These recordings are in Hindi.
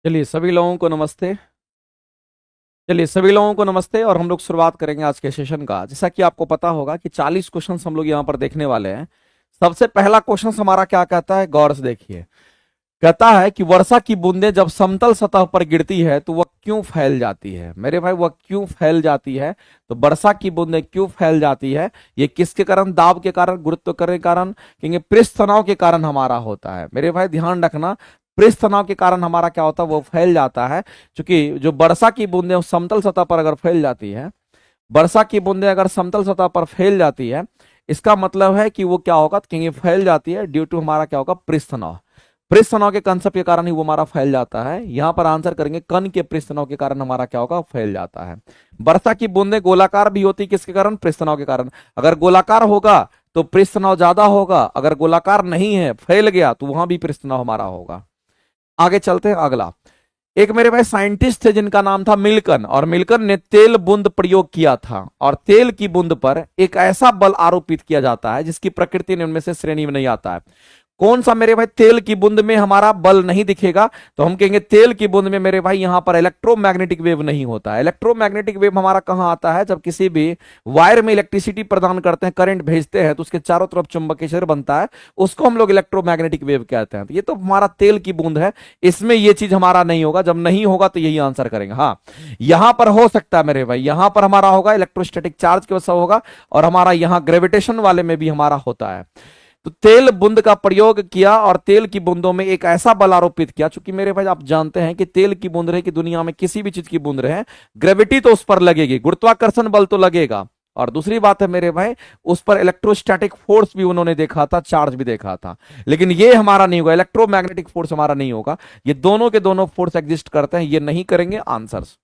चलिए सभी लोगों को नमस्ते। चलिए सभी लोगों को नमस्ते और हम लोग शुरुआत करेंगे आज के सेशन का। जैसा कि आपको पता होगा कि 40 क्वेश्चंस हम लोग यहाँ पर देखने वाले हैं। सबसे पहला क्वेश्चन हमारा क्या कहता है, गौर से देखिए। कहता है कि वर्षा की बूंदें जब समतल सतह पर गिरती है तो वह क्यों फैल जाती है। मेरे भाई, वह क्यों फैल जाती है? तो वर्षा की बूंदें क्यों फैल जाती है? ये किसके कारण? दाब के कारण, गुरुत्व के कारण, कहेंगे पृष्ठ तनाव के कारण हमारा होता है। मेरे भाई ध्यान रखना, पृष्ठ तनाव के कारण हमारा क्या होता है, वो फैल जाता है। क्योंकि जो वर्षा की बूंदें समतल सतह पर अगर फैल जाती है, वर्षा की बूंदें अगर समतल सतह पर फैल जाती है, इसका मतलब है कि वो क्या होगा, कहेंगे फैल जाती है ड्यू टू हमारा क्या होगा, पृष्ठ तनाव। पृष्ठ तनाव के कंसेप्ट के कारण ही वो हमारा फैल जाता है। यहां पर आंसर करेंगे कण के पृष्ठ तनाव के कारण हमारा क्या होगा, फैल जाता है। वर्षा की बूंदें गोलाकार भी होती, किसके कारण? पृष्ठ तनाव के कारण। अगर गोलाकार होगा तो पृष्ठ तनाव ज्यादा होगा, अगर गोलाकार नहीं है, फैल गया, तो वहां भी पृष्ठ तनाव हमारा होगा। आगे चलते हैं अगला। एक मेरे भाई साइंटिस्ट थे जिनका नाम था मिल्कन, और मिल्कन ने तेल बूंद प्रयोग किया था, और तेल की बूंद पर एक ऐसा बल आरोपित किया जाता है जिसकी प्रकृति ने उनमें से श्रेणी में नहीं आता है। कौन सा मेरे भाई? तेल की बूंद में हमारा बल नहीं दिखेगा, तो हम कहेंगे तेल की बूंद में मेरे भाई यहां पर इलेक्ट्रोमैग्नेटिक वेव नहीं होता है। इलेक्ट्रोमैग्नेटिक वेव हमारा कहां आता है? जब किसी भी वायर में इलेक्ट्रिसिटी प्रदान करते हैं, करंट भेजते हैं, तो उसके चारों तरफ चुंबकीय क्षेत्र बनता है, उसको हम लोग इलेक्ट्रोमैग्नेटिक वेव कहते हैं। तो ये तो हमारा तेल की बूंद है, इसमें ये चीज हमारा नहीं होगा। जब नहीं होगा तो यही आंसर करेंगे। हाँ, यहां पर हो सकता है मेरे भाई, यहां पर हमारा होगा इलेक्ट्रोस्टैटिक चार्ज की वजह से होगा, और हमारा यहां ग्रेविटेशन वाले में भी हमारा होता है। तो तेल बूंद का प्रयोग किया और तेल की बूंदों में एक ऐसा बल आरोपित किया, चूंकि मेरे भाई आप जानते हैं कि तेल की बूंद रहे कि दुनिया में किसी भी चीज की बूंद रहे, ग्रेविटी तो उस पर लगेगी, गुरुत्वाकर्षण बल तो लगेगा, और दूसरी बात है मेरे भाई, उस पर इलेक्ट्रोस्टैटिक फोर्स भी उन्होंने देखा था, चार्ज भी देखा था। लेकिन ये हमारा नहीं होगा, इलेक्ट्रोमैग्नेटिक फोर्स हमारा नहीं होगा। ये दोनों के दोनों फोर्स एग्जिस्ट करते हैं, ये नहीं करेंगे आंसर्स।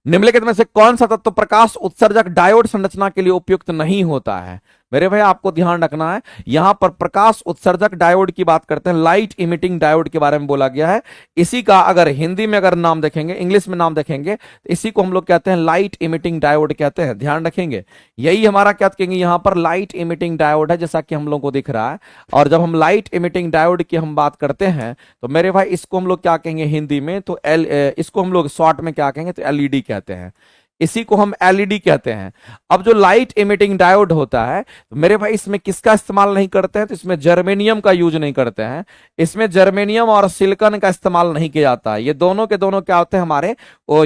निम्नलिखित में से कौन सा तत्व प्रकाश उत्सर्जक डायोड संरचना के लिए उपयुक्त नहीं होता है? मेरे भाई आपको ध्यान रखना है, यहां पर प्रकाश उत्सर्जक डायोड की बात करते हैं, लाइट इमिटिंग डायोड के बारे में बोला गया है। इसी का अगर हिंदी में अगर नाम देखेंगे, इंग्लिश में नाम देखेंगे, तो इसी को हम लोग कहते हैं लाइट इमिटिंग डायोड कहते हैं, ध्यान रखेंगे। यही हमारा क्या कहेंगे, यहां पर लाइट इमिटिंग डायोड है, जैसा कि हम लोग को दिख रहा है। और जब हम लाइट इमिटिंग डायोड की हम बात करते हैं, तो मेरे भाई इसको हम लोग क्या कहेंगे हिंदी में, तो इसको हम लोग शॉर्ट में क्या कहेंगे, तो एलईडी कहते हैं। इसी को हम एलईडी कहते हैं। अब जो लाइट इमिटिंग डायोड होता है, तो मेरे भाई इसमें किसका इस्तेमाल नहीं करते हैं? तो इसमें जर्मेनियम का यूज नहीं करते हैं। इसमें जर्मेनियम और सिलिकॉन का इस्तेमाल नहीं किया जाता है। ये दोनों के दोनों क्या होते हैं हमारे,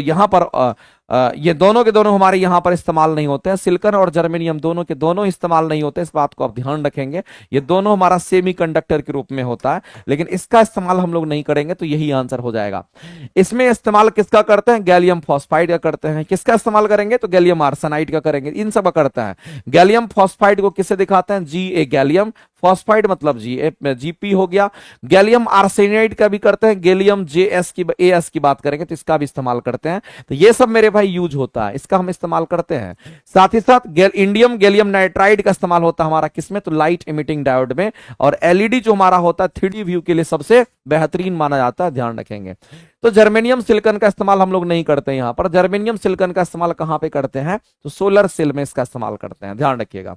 यहां पर ये दोनों के दोनों हमारे यहां पर इस्तेमाल नहीं होते हैं। सिलिकॉन और जर्मेनियम दोनों के दोनों इस्तेमाल नहीं होते, इस बात को आप ध्यान रखेंगे। ये दोनों हमारा सेमीकंडक्टर के रूप में होता है, लेकिन इसका इस्तेमाल हम लोग नहीं करेंगे, तो यही आंसर हो जाएगा। इसमें इस्तेमाल किसका करते हैं? गैलियम फॉस्फाइड का करते हैं। किसका इस्तेमाल करेंगे? तो गैलियम आर्सेनाइड का करेंगे, इन सब का करते हैं। गैलियम फॉस्फाइड को किससे दिखाते हैं? जी ए गैलियम, फॉस्फाइड मतलब जीपी हो गया। गैलियम आर्सेनाइड का भी करते हैं, गैलियम जेएस की एएस की बात करेंगे तो इसका भी इस्तेमाल करते हैं। तो ये सब मेरे भाई यूज होता है, इसका हम इस्तेमाल करते हैं। साथ ही साथ इंडियम गैलियम नाइट्राइड का इस्तेमाल होता है हमारा किसमें, तो लाइट इमिटिंग डायोड में। और एलईडी जो हमारा होता है 3D व्यू के लिए सबसे बेहतरीन माना जाता है, ध्यान रखेंगे। तो जर्मेनियम सिलिकॉन का इस्तेमाल हम लोग नहीं करते यहां पर। जर्मेनियम सिलिकॉन का इस्तेमाल कहां पे करते हैं? तो सोलर सेल में इसका इस्तेमाल करते हैं, ध्यान रखिएगा।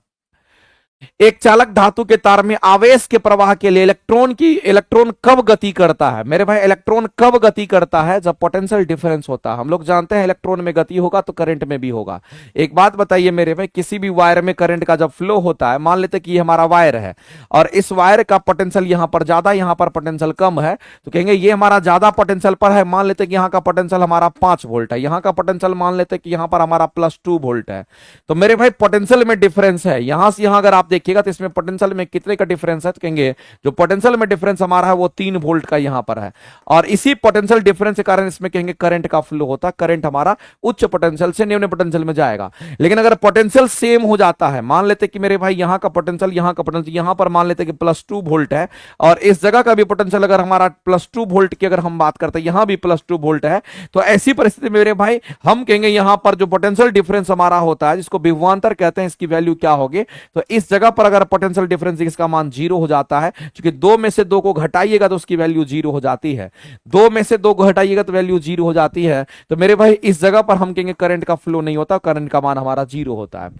एक चालक धातु के तार में आवेश के प्रवाह के लिए इलेक्ट्रॉन कब गति करता है? मेरे भाई इलेक्ट्रॉन कब गति करता है? जब पोटेंशियल डिफरेंस होता है। हम लोग जानते हैं इलेक्ट्रॉन में गति होगा तो करंट में भी होगा। एक बात बताइए मेरे भाई, किसी भी वायर में करंट का जब फ्लो होता है, मान लेते कि ये हमारा वायर है और इस वायर का पोटेंशियल यहां पर ज्यादा, यहां पर पोटेंशियल कम है, तो कहेंगे ये हमारा ज्यादा पोटेंशियल पर है। मान लेते कि यहां का पोटेंशियल हमारा 5 वोल्ट है, यहां का पोटेंशियल मान लेते कि यहां पर हमारा +2 वोल्ट है। तो मेरे भाई पोटेंशियल में डिफरेंस है, यहां से यहां अगर आप देखिएगा तो इसमें पोटेंशियल में कितने का डिफरेंस है, तो कहेंगे जो पोटेंशियल में डिफरेंस हमारा है वो 3 वोल्ट का यहां पर है। और इसी पोटेंशियल डिफरेंस के कारण इसमें कहेंगे करंट का फ्लो होता है। करंट हमारा उच्च पोटेंशियल से निम्न पोटेंशियल में जाएगा। लेकिन अगर पोटेंशियल सेम हो जाता है, मान लेते कि मेरे भाई यहां का पोटेंशियल, यहां का पोटेंशियल, यहां पर मान लेते कि +2 वोल्ट है, और इस जगह का भी पोटेंशियल अगर हमारा +2 वोल्ट की अगर हम बात करते हैं, यहां भी +2 वोल्ट है, तो ऐसी परिस्थिति में मेरे भाई हम कहेंगे यहां पर जो पोटेंशियल डिफरेंस हमारा होता है, जिसको विभवांतर कहते हैं, इसकी वैल्यू क्या होगी? तो इस जगह पर अगर पोटेंशियल डिफरेंस इसका मान 0 हो जाता है, क्योंकि 2 में से 2 को घटाइएगा तो उसकी वैल्यू 0 हो जाती है। 2 में से 2 को घटाइएगा तो वैल्यू 0 हो जाती है। तो मेरे भाई इस जगह पर हम कहेंगे करंट का फ्लो नहीं होता, करंट का मान हमारा 0 होता है।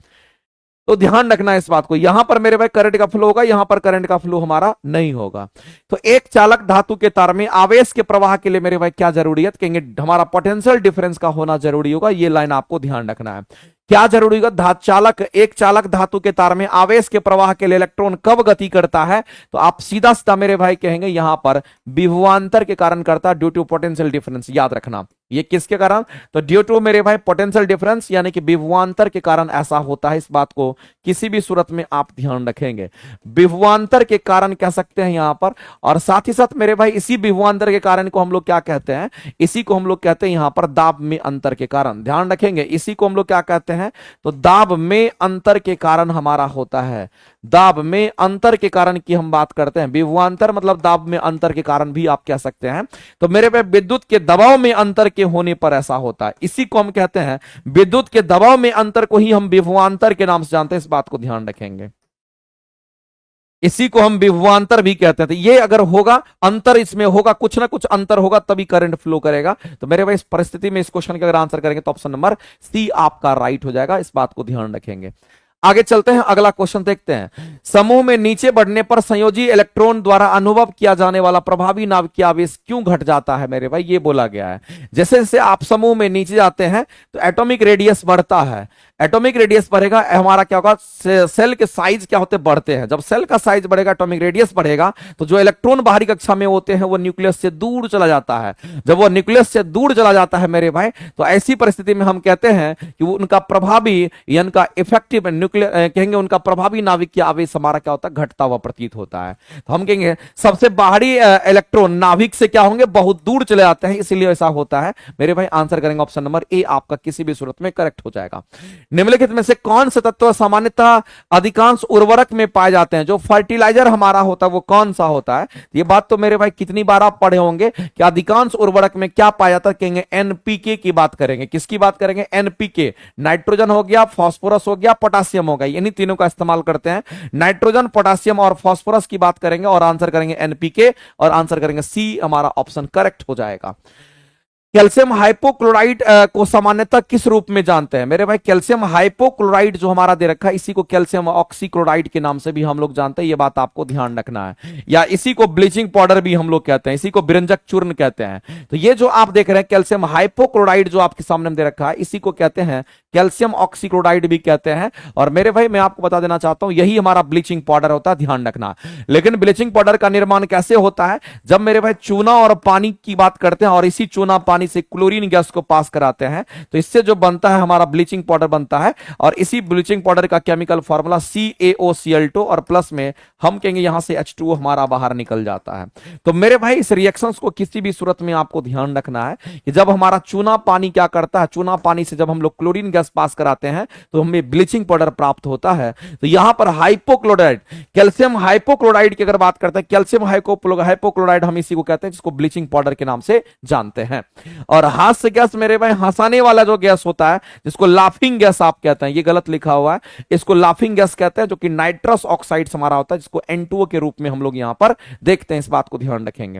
तो ध्यान रखना इस बात को, यहां पर मेरे भाई करंट का फ्लो होगा, यहां पर करंट का फ्लो हमारा नहीं होगा। तो एक चालक धातु के तार में आवेश के प्रवाह के लिए मेरे भाई क्या जरूरी है, कहेंगे हमारा पोटेंशियल डिफरेंस का होना जरूरी होगा। ये लाइन आपको ध्यान रखना है। क्या जरूरी होगा, एक चालक धातु के तार में आवेश के प्रवाह के लिए इलेक्ट्रॉन कब गति करता है, तो आप सीधा सीधा मेरे भाई कहेंगे यहां पर विभवांतर के कारण करता है, ड्यू टू पोटेंशियल डिफरेंस। याद रखना ये किसके कारण, तो ड्यू टू मेरे भाई पोटेंशियल डिफरेंस यानी कि विभवांतर के कारण ऐसा होता है। इस बात को किसी भी सूरत में आप ध्यान रखेंगे, विभवांतर के कारण कह सकते हैं यहां पर। और साथ ही साथ मेरे भाई इसी विभवांतर के कारण को हम लोग क्या कहते हैं, इसी को हम लोग कहते हैं यहां पर दाब में अंतर के कारण। ध्यान रखेंगे, इसी को हम लोग क्या कहते हैं, तो दाब में अंतर के कारण हमारा होता है। दाब में अंतर के कारण की हम बात करते हैं, विभवांतर मतलब दाब में अंतर के कारण भी आप कह सकते हैं। तो मेरे पे विद्युत के दबाव में अंतर के होने पर ऐसा होता है, इसी को हम कहते हैं विद्युत के दबाव में अंतर को ही हम विभवांतर के नाम से जानते हैं। इस बात को ध्यान रखेंगे, इसी को हम विभवांतर भी कहते हैं। तो ये अगर होगा अंतर, इसमें होगा कुछ ना कुछ अंतर होगा तभी करंट फ्लो करेगा। तो मेरे भाई इस परिस्थिति में इस क्वेश्चन का अगर आंसर करेंगे तो ऑप्शन नंबर सी आपका राइट हो जाएगा। इस बात को ध्यान रखेंगे। आगे चलते हैं, अगला क्वेश्चन देखते हैं। समूह में नीचे बढ़ने पर संयोजी इलेक्ट्रॉन द्वारा अनुभव किया जाने वाला प्रभावी नाभिकीय आवेश क्यों घट जाता है, मेरे भाई ये बोला गया है। जैसे जैसे आप समूह में नीचे जाते हैं तो एटॉमिक रेडियस बढ़ता है, एटॉमिक रेडियस बढ़ेगा, हमारा क्या होगा, सेल के साइज क्या होते बढ़ते हैं। जब सेल का साइज बढ़ेगा, एटॉमिक रेडियस बढ़ेगा, तो जो इलेक्ट्रॉन बाहरी कक्षा में होते हैं वो न्यूक्लियस से दूर चला जाता है। जब वो न्यूक्लियस से दूर चला जाता है मेरे भाई, तो ऐसी परिस्थिति में हम कहते हैं कि वो उनका प्रभावी या उनका इफेक्टिव कहेंगे उनका प्रभावी नाभिकीय आवेश हमारा क्या होता है, घटता हुआ प्रतीत होता है। तो हम कहेंगे सबसे बाहरी इलेक्ट्रॉन नाभिक से क्या होंगे, बहुत दूर चले जाते हैं, इसलिए ऐसा होता है। मेरे भाई आंसर करेंगे ऑप्शन नंबर ए आपका किसी भी सूरत में करेक्ट हो जाएगा। निम्नलिखित में से कौन से तत्व सामान्यतः अधिकांश उर्वरक में पाए जाते हैं, जो फर्टिलाइजर हमारा होता है वो कौन सा होता है। ये बात तो मेरे भाई कितनी बार आप पढ़े होंगे कि अधिकांश उर्वरक में क्या पाया जाता है, कहेंगे एनपीके की बात करेंगे। किसकी बात करेंगे, एनपीके, नाइट्रोजन हो गया, फास्फोरस हो गया, पोटासियम हो गया, इन्हीं तीनों का इस्तेमाल करते हैं। नाइट्रोजन, पोटासियम और फास्फोरस की बात करेंगे और आंसर करेंगे एनपीके और आंसर करेंगे सी, हमारा ऑप्शन करेक्ट हो जाएगा। कैल्शियम हाइपोक्लोराइड को सामान्यतः किस रूप में जानते हैं, मेरे भाई कैल्शियम हाइपोक्लोराइड जो हमारा दे रखा है इसी को कैल्शियम ऑक्सीक्लोराइड के नाम से भी हम लोग जानते हैं। ये बात आपको ध्यान रखना है, या इसी को ब्लीचिंग पाउडर भी हम लोग कहते हैं, इसी को बिरंजक चूर्ण कहते हैं। तो ये जो आप देख रहे हैं कैल्शियम हाइपोक्लोराइड जो आपके सामने दे रखा है इसी को कहते हैं कैल्शियम ऑक्सीक्लोराइड भी कहते हैं। और मेरे भाई मैं आपको बता देना चाहता हूं यही हमारा ब्लीचिंग पाउडर होता है, ध्यान रखना। लेकिन ब्लीचिंग पाउडर का निर्माण कैसे होता है, जब मेरे भाई चूना और पानी की बात करते हैं और इसी चूना पानी से क्लोरीन गैस को पास कराते हैं, तो इससे जो बनता है हमारा ब्लीचिंग पाउडर बनता है। और इसी ब्लीचिंग पाउडर का केमिकल फॉर्मूला CaOCl2 और प्लस में हम कहेंगे यहां से H2O हमारा बाहर निकल जाता है। तो मेरे भाई इस रिएक्शंस को किसी भी सूरत में आपको ध्यान रखना है कि जब हमारा चूना पानी क्या करता है, चूना पानी से जब हम लोग क्लोरीन गैस पास कराते हैं तो हमें ब्लीचिंग पाउडर प्राप्त होता है। तो यहां पर हाइपोक्लोराइड, कैल्शियम हाइपोक्लोराइड की अगर बात करते हैं, कैल्शियम हाइपोक्लोराइड हम इसी को कहते हैं जिसको ब्लीचिंग पाउडर के नाम से जानते हैं। और हास्य गैस मेरे भाई हंसाने वाला जो गैस होता है जिसको लाफिंग गैस आप कहते हैं, ये गलत लिखा हुआ है, इसको लाफिंग गैस कहते हैं, जो कि नाइट्रस ऑक्साइड हमारा होता है जिसको N2O के रूप में हम लोग यहां पर देखते हैं। इस बात को ध्यान रखेंगे।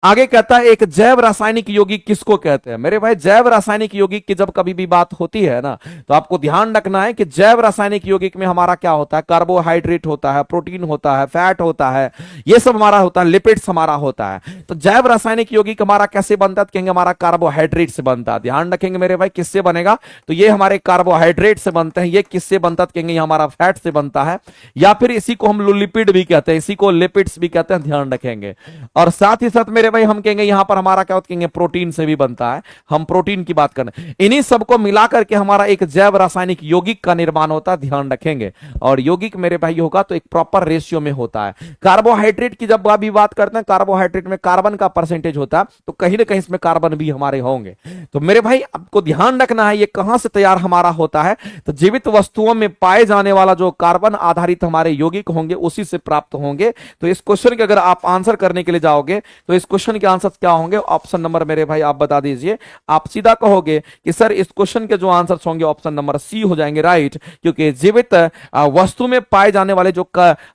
आगे कहता है एक जैव रासायनिक यौगिक किसको कहते हैं, मेरे भाई जैव रासायनिक यौगिक की जब कभी भी बात होती है ना तो आपको ध्यान रखना है कि जैव रासायनिक यौगिक में हमारा क्या होता है, कार्बोहाइड्रेट होता है, प्रोटीन होता है, फैट होता है, ये सब हमारा होता है, लिपिड्स हमारा होता है। तो जैव रासायनिक यौगिक हमारा कैसे बनता है, कहेंगे हमारा कार्बोहाइड्रेट से बनता है। ध्यान रखेंगे मेरे भाई किससे बनेगा, तो ये हमारे कार्बोहाइड्रेट से बनते हैं। ये किससे बनता है, कहेंगे हमारा फैट से बनता है, या फिर इसी को हम लिपिड भी कहते हैं, इसी को लिपिड्स भी कहते हैं, ध्यान रखेंगे। और साथ ही साथ मेरे भाई हम कहेंगे यहां पर हमारा क्या होता है, प्रोटीन से भी बनता है, हम प्रोटीन की बात करें। इन्हीं सबको मिलाकर के हमारा एक जैव रासायनिक यौगिक का निर्माण होता है, ध्यान रखेंगे। और यौगिक मेरे भाई होगा तो एक प्रॉपर रेशियो में होता है। कार्बोहाइड्रेट की जब भी बात करते हैं, कार्बोहाइड्रेट में कार्बन का परसेंटेज होता है, तो कहीं ना कहीं इसमें कार्बन भी हमारे होंगे। तो मेरे भाई आपको ध्यान रखना है ये कहां से तैयार हमारा होता है, तो जीवित वस्तुओं में पाए जाने वाला जो कार्बन आधारित हमारे यौगिक होंगे उसी से प्राप्त होंगे। तो इस क्वेश्चन के अगर आप आंसर करने के लिए जाओगे तो इस क्वेश्चन के आंसर क्या होंगे, ऑप्शन नंबर मेरे भाई आप बता दीजिए। आप सीधा कहोगे कि सर इस क्वेश्चन के जो आंसर्स होंगे ऑप्शन नंबर सी हो जाएंगे, राइट, क्योंकि जीवित वस्तु में पाए जाने वाले जो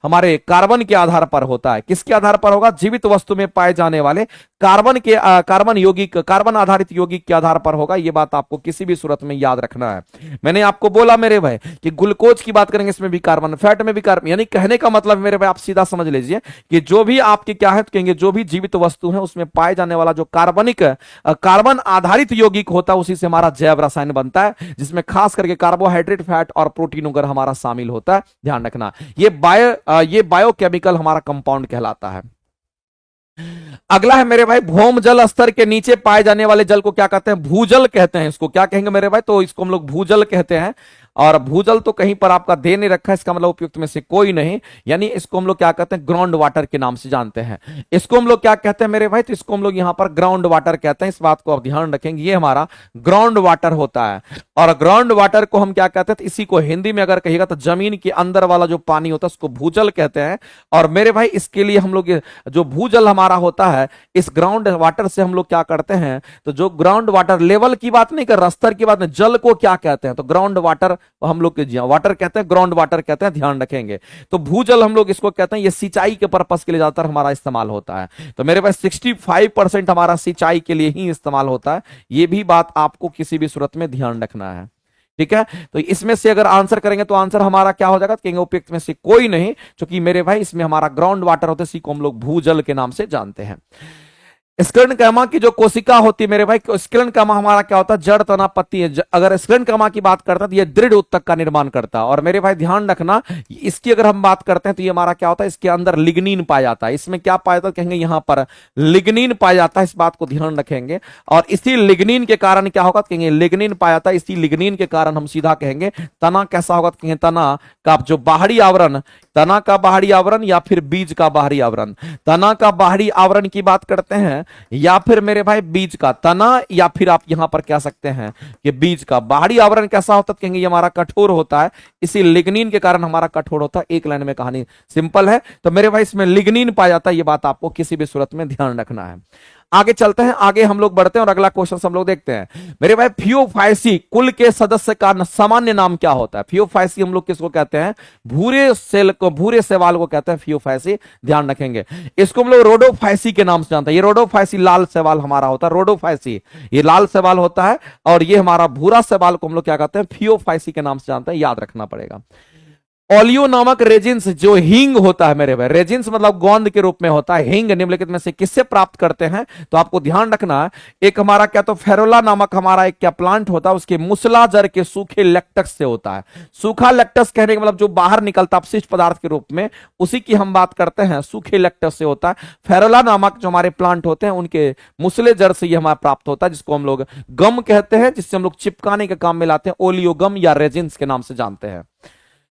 हमारे कार्बन के आधार पर होता है, किसके आधार पर होगा, जीवित वस्तु में पाए जाने वाले कार्बन आधारित यौगिक के आधार पर होगा। ये बात आपको किसी भी सूरत में याद रखना है। मैंने आपको बोला मेरे भाई कि ग्लूकोज की बात करेंगे, इसमें भी कार्बन, फैट में भी कार्बन, यानी कहने का मतलब मेरे भाई आप सीधा समझ लीजिए कि जो भी आपके क्या है, तो कहेंगे जो भी जीवित वस्तु है उसमें पाए जाने वाला जो कार्बन आधारित यौगिक होता है उसी से हमारा जैव रसायन बनता है, जिसमें खास करके कार्बोहाइड्रेट, फैट और प्रोटीन वगैरह हमारा शामिल होता है। ध्यान रखना, ये बायोकेमिकल हमारा कंपाउंड कहलाता है। अगला है मेरे भाई, भौम जल स्तर के नीचे पाए जाने वाले जल को क्या कहते हैं? भूजल कहते हैं। इसको क्या कहेंगे मेरे भाई? तो इसको हम लोग भूजल कहते हैं। और भूजल तो कहीं पर आपका दे नहीं रखा है, इसका मतलब उपयुक्त में से कोई नहीं, यानी इसको हम लोग क्या कहते हैं? ग्राउंड वाटर के नाम से जानते हैं। इसको हम लोग क्या कहते हैं मेरे भाई? तो इसको हम लोग यहां पर ग्राउंड वाटर कहते हैं। इस बात को आप ध्यान रखेंगे, ये हमारा ग्राउंड वाटर होता है। और ग्राउंड वाटर को हम क्या कहते हैं? तो इसी को हिंदी में अगर कहिएगा तो जमीन के अंदर वाला जो पानी होता है उसको भूजल कहते हैं। और मेरे भाई इसके लिए हम लोग जो भूजल हमारा होता है, इस ग्राउंड वाटर से हम लोग क्या करते हैं? तो जो ग्राउंड वाटर, लेवल की बात नहीं कर रहा, स्तर की बात नहीं, जल को क्या कहते हैं? तो ग्राउंड वाटर हम लोग वाटर कहते हैं, ग्राउंड वाटर कहते हैं, ध्यान रखेंगे। तो भूजल हम लोग इसको कहते हैं, ये सिंचाई के पर्पस के लिए ज्यादातर हमारा इस्तेमाल होता है। तो मेरे पास 65% हमारा सिंचाई के लिए ही इस्तेमाल होता है। ये भी बात आपको किसी भी सूरत में ध्यान रखना है, ठीक है। तो इसमें से अगर आंसर करेंगे तो आंसर हमारा क्या हो जाएगा? कहेंगे उपयुक्त में से कोई नहीं, क्योंकि मेरे भाई इसमें हमारा ग्राउंड वाटर होता है, इसी को हम लोग भूजल के नाम से जानते हैं। स्क्लेरनकामा की जो कोशिका होती है मेरे भाई, स्क्लेरनकामा हमारा क्या होता है? जड़, तना, पत्ती है। अगर स्क्लेरनकामा की बात करता है तो ये दृढ़ उत्तक का निर्माण करता है। और मेरे भाई ध्यान रखना, इसकी अगर हम बात करते हैं तो ये हमारा क्या होता है? इसके अंदर लिग्निन पाया जाता है। इसमें क्या पाया जाता है? कहेंगे यहां पर लिग्निन पाया जाता है। इस बात को ध्यान रखेंगे। और इसी लिग्निन के कारण क्या होगा? कहेंगे लिग्निन पाया जाता है। इसी लिग्निन के कारण हम सीधा कहेंगे तना कैसा होगा? कहेंगे तना का जो बाहरी आवरण, तना का बाहरी आवरण या फिर बीज का बाहरी आवरण। तना का बाहरी आवरण की बात करते हैं या फिर मेरे भाई बीज का, तना या फिर आप यहां पर कह सकते हैं कि बीज का बाहरी आवरण कैसा होता है? कहेंगे ये हमारा कठोर होता है। इसी लिग्निन के कारण हमारा कठोर होता है। एक लाइन में कहानी सिंपल है। तो मेरे भाई इसमें लिग्निन पाया जाता है, ये बात आपको किसी भी सूरत में ध्यान रखना है। आगे चलते हैं, आगे हम लोग बढ़ते हैं और अगला क्वेश्चन हम लोग देखते हैं। मेरे भाई फियोफाइसी कुल के सदस्य का सामान्य नाम क्या होता है? फियोफाइसी हम लोग किसको कहते हैं? भूरे सेल को, भूरे शैवाल को कहते हैं फियोफाइसी। ध्यान रखेंगे, इसको हम लोग रोडोफाइसी के नाम से जानते हैं। ये रोडोफाइसी लाल शैवाल हमारा होता है, रोडोफाइसी ये लाल शैवाल होता है। और ये हमारा भूरा शैवाल को हम लोग क्या कहते हैं? फियोफाइसी के नाम से जानते हैं, याद रखना पड़ेगा। ओलियो नामक रेजिन्स जो हींग होता है मेरे भाई, रेजिन्स मतलब गोंद के रूप में होता है। हींग निम्नलिखित में से किससे प्राप्त करते हैं? तो आपको ध्यान रखना है, एक हमारा क्या तो फेरोला नामक हमारा एक क्या प्लांट होता है, उसके मुसला जड़ के सूखे लेक्टस से होता है। सूखा लेक्टस कहने का मतलब जो बाहर निकलता अपशिष्ट पदार्थ के रूप में, उसी की हम बात करते हैं, सूखे लेक्टस से होता है। फेरोला नामक जो हमारे प्लांट होते हैं उनके मुसले जड़ से ये हमारा प्राप्त होता है, जिसको हम लोग गम कहते हैं, जिससे हम लोग चिपकाने के काम में लाते हैं। ओलियो गम या रेजिन्स के नाम से जानते हैं।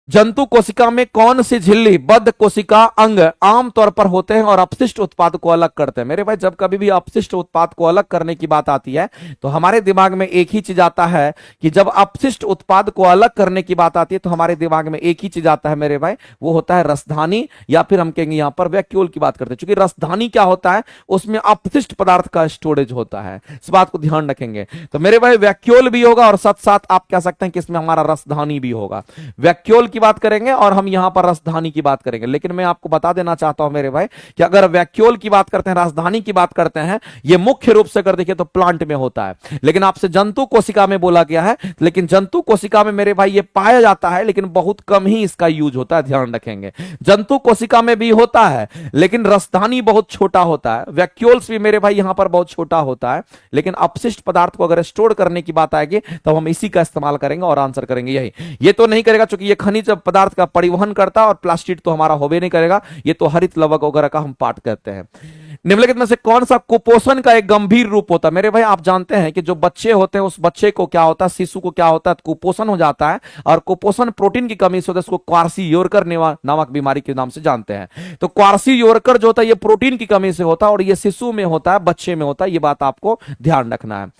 जंतु कोशिका में कौन सी झिल्ली बद्ध कोशिका अंग आमतौर पर होते हैं और अपशिष्ट उत्पाद को अलग करते हैं? मेरे भाई जब कभी भी अपशिष्ट उत्पाद को अलग करने की बात आती है तो हमारे दिमाग में एक ही चीज आता है कि जब अपशिष्ट उत्पाद को अलग करने की बात आती है तो हमारे दिमाग में एक ही चीज आता है मेरे भाई, वो होता है रसधानी, या फिर हम कहेंगे यहां पर वैक्यूल की बात करते हैं। क्योंकि रसधानी क्या होता है? उसमें अपशिष्ट पदार्थ का स्टोरेज होता है। इस बात को ध्यान रखेंगे। तो मेरे भाई वैक्यूल भी होगा और साथ साथ आप कह सकते हैं कि इसमें हमारा रसधानी भी होगा। वैक्यूल की बात करेंगे और हम यहां पर रसधानी की बात करेंगे। लेकिन मैं आपको बता देना चाहता हूं मेरे भाई कि अगर वैक्यूल की बात करते हैं, राजधानी की बात करते हैं, ये मुख्य रूप से अगर देखिए तो प्लांट में होता है। लेकिन आपसे जंतु कोशिका में बोला गया है, लेकिन जंतु कोशिका में मेरे भाई ये पाया जाता है, लेकिन बहुत कम ही इसका यूज होता है। ध्यान रखेंगे, जंतु कोशिका में भी होता है लेकिन रसधानी बहुत छोटा होता है। वैक्यूल्स भी मेरे भाई यहां पर बहुत छोटा होता है। लेकिन अपशिष्ट पदार्थ को अगर स्टोर करने की बात आएगी तो हम इसी का इस्तेमाल करेंगे और आंसर करेंगे यही। ये तो नहीं करेगा क्योंकि ये खनिज पदार्थ का परिवहन करता है और प्लास्टिक तो हमारा होबे नहीं करेगा। ये तो हरित लवक वगैरह का हम पार्ट कहते हैं। निम्नलिखित में से कौन सा कुपोषण का एक गंभीर रूप होता है? मेरे भाई आप जानते हैं कि जो बच्चे होते हैं उस बच्चे को क्या होता है, शिशु को क्या होता है, कुपोषण हो जाता है। और कुपोषण प्रोटीन की कमी से होता है, इसको क्वार्सी-योरकर नामक बीमारी के नाम से जानते हैं। तो क्वार्सी-योरकर जो होता है ये प्रोटीन की कमी से होता है और ये शिशु में होता है, बच्चे में होता है। ये बात आपको ध्यान रखना है।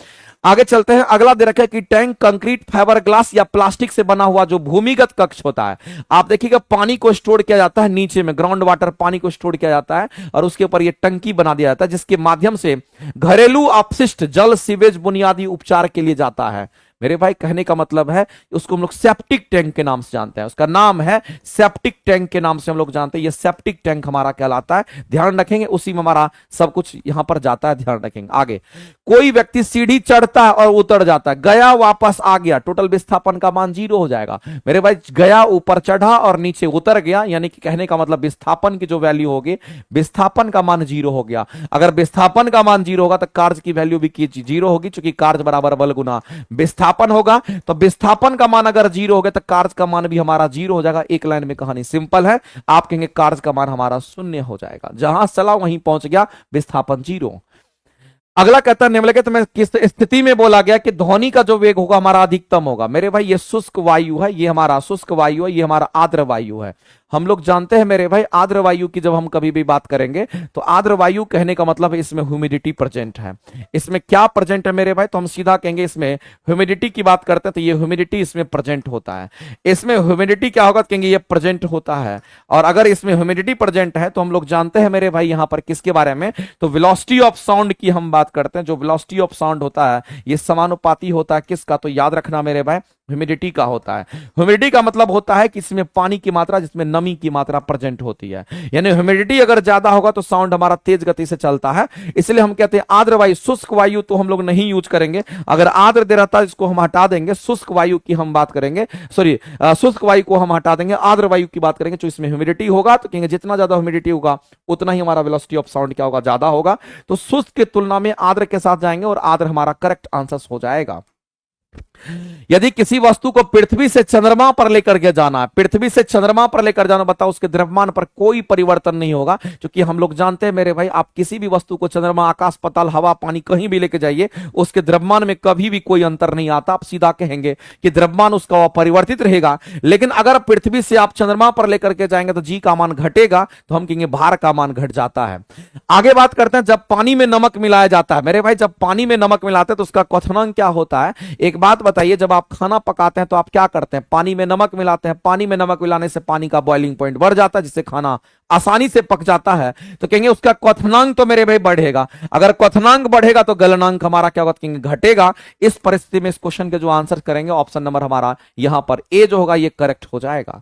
आगे चलते हैं, अगला दे रखा है कि टैंक कंक्रीट, फाइबर ग्लास या प्लास्टिक से बना हुआ जो भूमिगत कक्ष होता है। आप देखिएगा पानी को स्टोर किया जाता है नीचे में, ग्राउंड वाटर पानी को स्टोर किया जाता है और उसके ऊपर ये टंकी बना दिया जाता है जिसके माध्यम से घरेलू अपशिष्ट जल, सीवेज, बुनियादी उपचार के लिए जाता है। मेरे भाई कहने का मतलब है उसको हम लोग सेप्टिक टैंक के नाम से जानते हैं, उसका नाम है सेप्टिक टैंक के नाम से हम लोग जानते हैं। ये सेप्टिक टैंक हमारा कहलाता है, ध्यान रखेंगे, उसी में हमारा सब कुछ यहां पर जाता है, ध्यान रखेंगे। आगे कोई व्यक्ति सीढ़ी चढ़ता है और उतर जाता है, गया वापस आ गया, टोटल विस्थापन का मान 0 हो जाएगा। मेरे भाई गया, ऊपर चढ़ा और नीचे उतर गया, यानी कि कहने का मतलब विस्थापन की जो वैल्यू होगी, विस्थापन का मान 0 हो गया। अगर विस्थापन का मान 0 होगा तो कार्य की वैल्यू भी 0 होगी, क्योंकि कार्य बराबर बल गुना विस्थापन होगा। तो विस्थापन का मान अगर 0 हो गया तो कार्य का मान भी हमारा 0 हो जाएगा। एक लाइन में कहानी सिंपल है, आप कहेंगे कार्य का मान हमारा 0 हो जाएगा, जहां चला वहीं पहुंच गया, विस्थापन 0। अगला कहता है निम्नलिखित में किस स्थिति में बोला गया कि ध्वनि का जो वेग होगा हमारा अधिकतम होगा। मेरे भाई ये शुष्क वायु है, ये हमारा शुष्क वायु है, ये हमारा आर्द्र वायु है। हम लोग जानते हैं मेरे भाई आर्द्र वायु की जब हम कभी भी बात करेंगे तो आर्द्र वायु कहने का मतलब है इसमें ह्यूमिडिटी प्रेजेंट है। इसमें क्या प्रेजेंट है मेरे भाई, तो हम सीधा कहेंगे इसमें ह्यूमिडिटी की बात करते हैं तो ये ह्यूमिडिटी इसमें प्रेजेंट होता है। इसमें ह्यूमिडिटी क्या होगा, तो कहेंगे ये प्रेजेंट होता है। और अगर इसमें ह्यूमिडिटी प्रेजेंट है तो हम लोग जानते हैं मेरे भाई यहां पर किसके बारे में, तो वेलोसिटी ऑफ साउंड की हम बात करते हैं। जो वेलोसिटी ऑफ साउंड होता है ये समानुपाती होता है किसका, तो याद रखना मेरे भाई ह्यूमिडिटी का होता है। ह्यूमिडिटी का मतलब होता है कि इसमें पानी की मात्रा, जिसमें नमी की मात्रा प्रेजेंट होती है। यानी ह्यूमिडिटी अगर ज्यादा होगा तो साउंड हमारा तेज गति से चलता है। इसलिए हम कहते हैं आर्द्र वायु, शुष्क वायु तो हम लोग नहीं यूज करेंगे। अगर आर्द्र दे रहता है इसको हम हटा देंगे, शुष्क वायु की हम बात करेंगे, सॉरी शुष्क वायु को हम हटा देंगे, आर्द्र वायु की बात करेंगे। जो इसमें ह्यूमिडिटी होगा तो कहेंगे जितना ज्यादा ह्यूमिडिटी होगा उतना ही हमारा वेलोसिटी ऑफ साउंड क्या होगा, ज्यादा होगा। तो शुष्क की तुलना में आर्द्र के साथ जाएंगे और आर्द्र हमारा करेक्ट आंसर हो जाएगा। यदि किसी वस्तु को पृथ्वी से चंद्रमा पर लेकर के जाना है, पृथ्वी से चंद्रमा पर लेकर जाना, बताओ उसके द्रव्यमान पर कोई परिवर्तन नहीं होगा। क्योंकि हम लोग जानते हैं मेरे भाई आप किसी भी वस्तु को चंद्रमा, आकाश, पाताल, हवा, पानी कहीं भी लेके जाइए उसके द्रव्यमान में कभी भी कोई अंतर नहीं आता। आप सीधा कहेंगे कि द्रव्यमान उसका अपरिवर्तित रहेगा। लेकिन अगर पृथ्वी से आप चंद्रमा पर लेकर के जाएंगे तो जी का मान घटेगा, तो हम कहेंगे भार का मान घट जाता है। आगे बात करते हैं जब पानी में नमक मिलाया जाता है। मेरे भाई जब पानी में नमक मिलाते हैं तो उसका क्वथनांक क्या होता है। एक बात बताइए, जब आप खाना पकाते हैं तो आप क्या करते हैं, पानी में नमक मिलाते हैं। पानी में नमक मिलाने से पानी का बॉइलिंग पॉइंट बढ़ जाता है, जिससे खाना आसानी से पक जाता है। तो कहेंगे उसका क्वथनांक तो मेरे भाई बढ़ेगा। अगर क्वथनांक बढ़ेगा तो गलनांक हमारा क्या होगा, कहेंगे घटेगा। इस परिस्थिति में इस क्वेश्चन के जो आंसर करेंगे ऑप्शन नंबर हमारा यहां पर ए जो होगा ये करेक्ट हो जाएगा।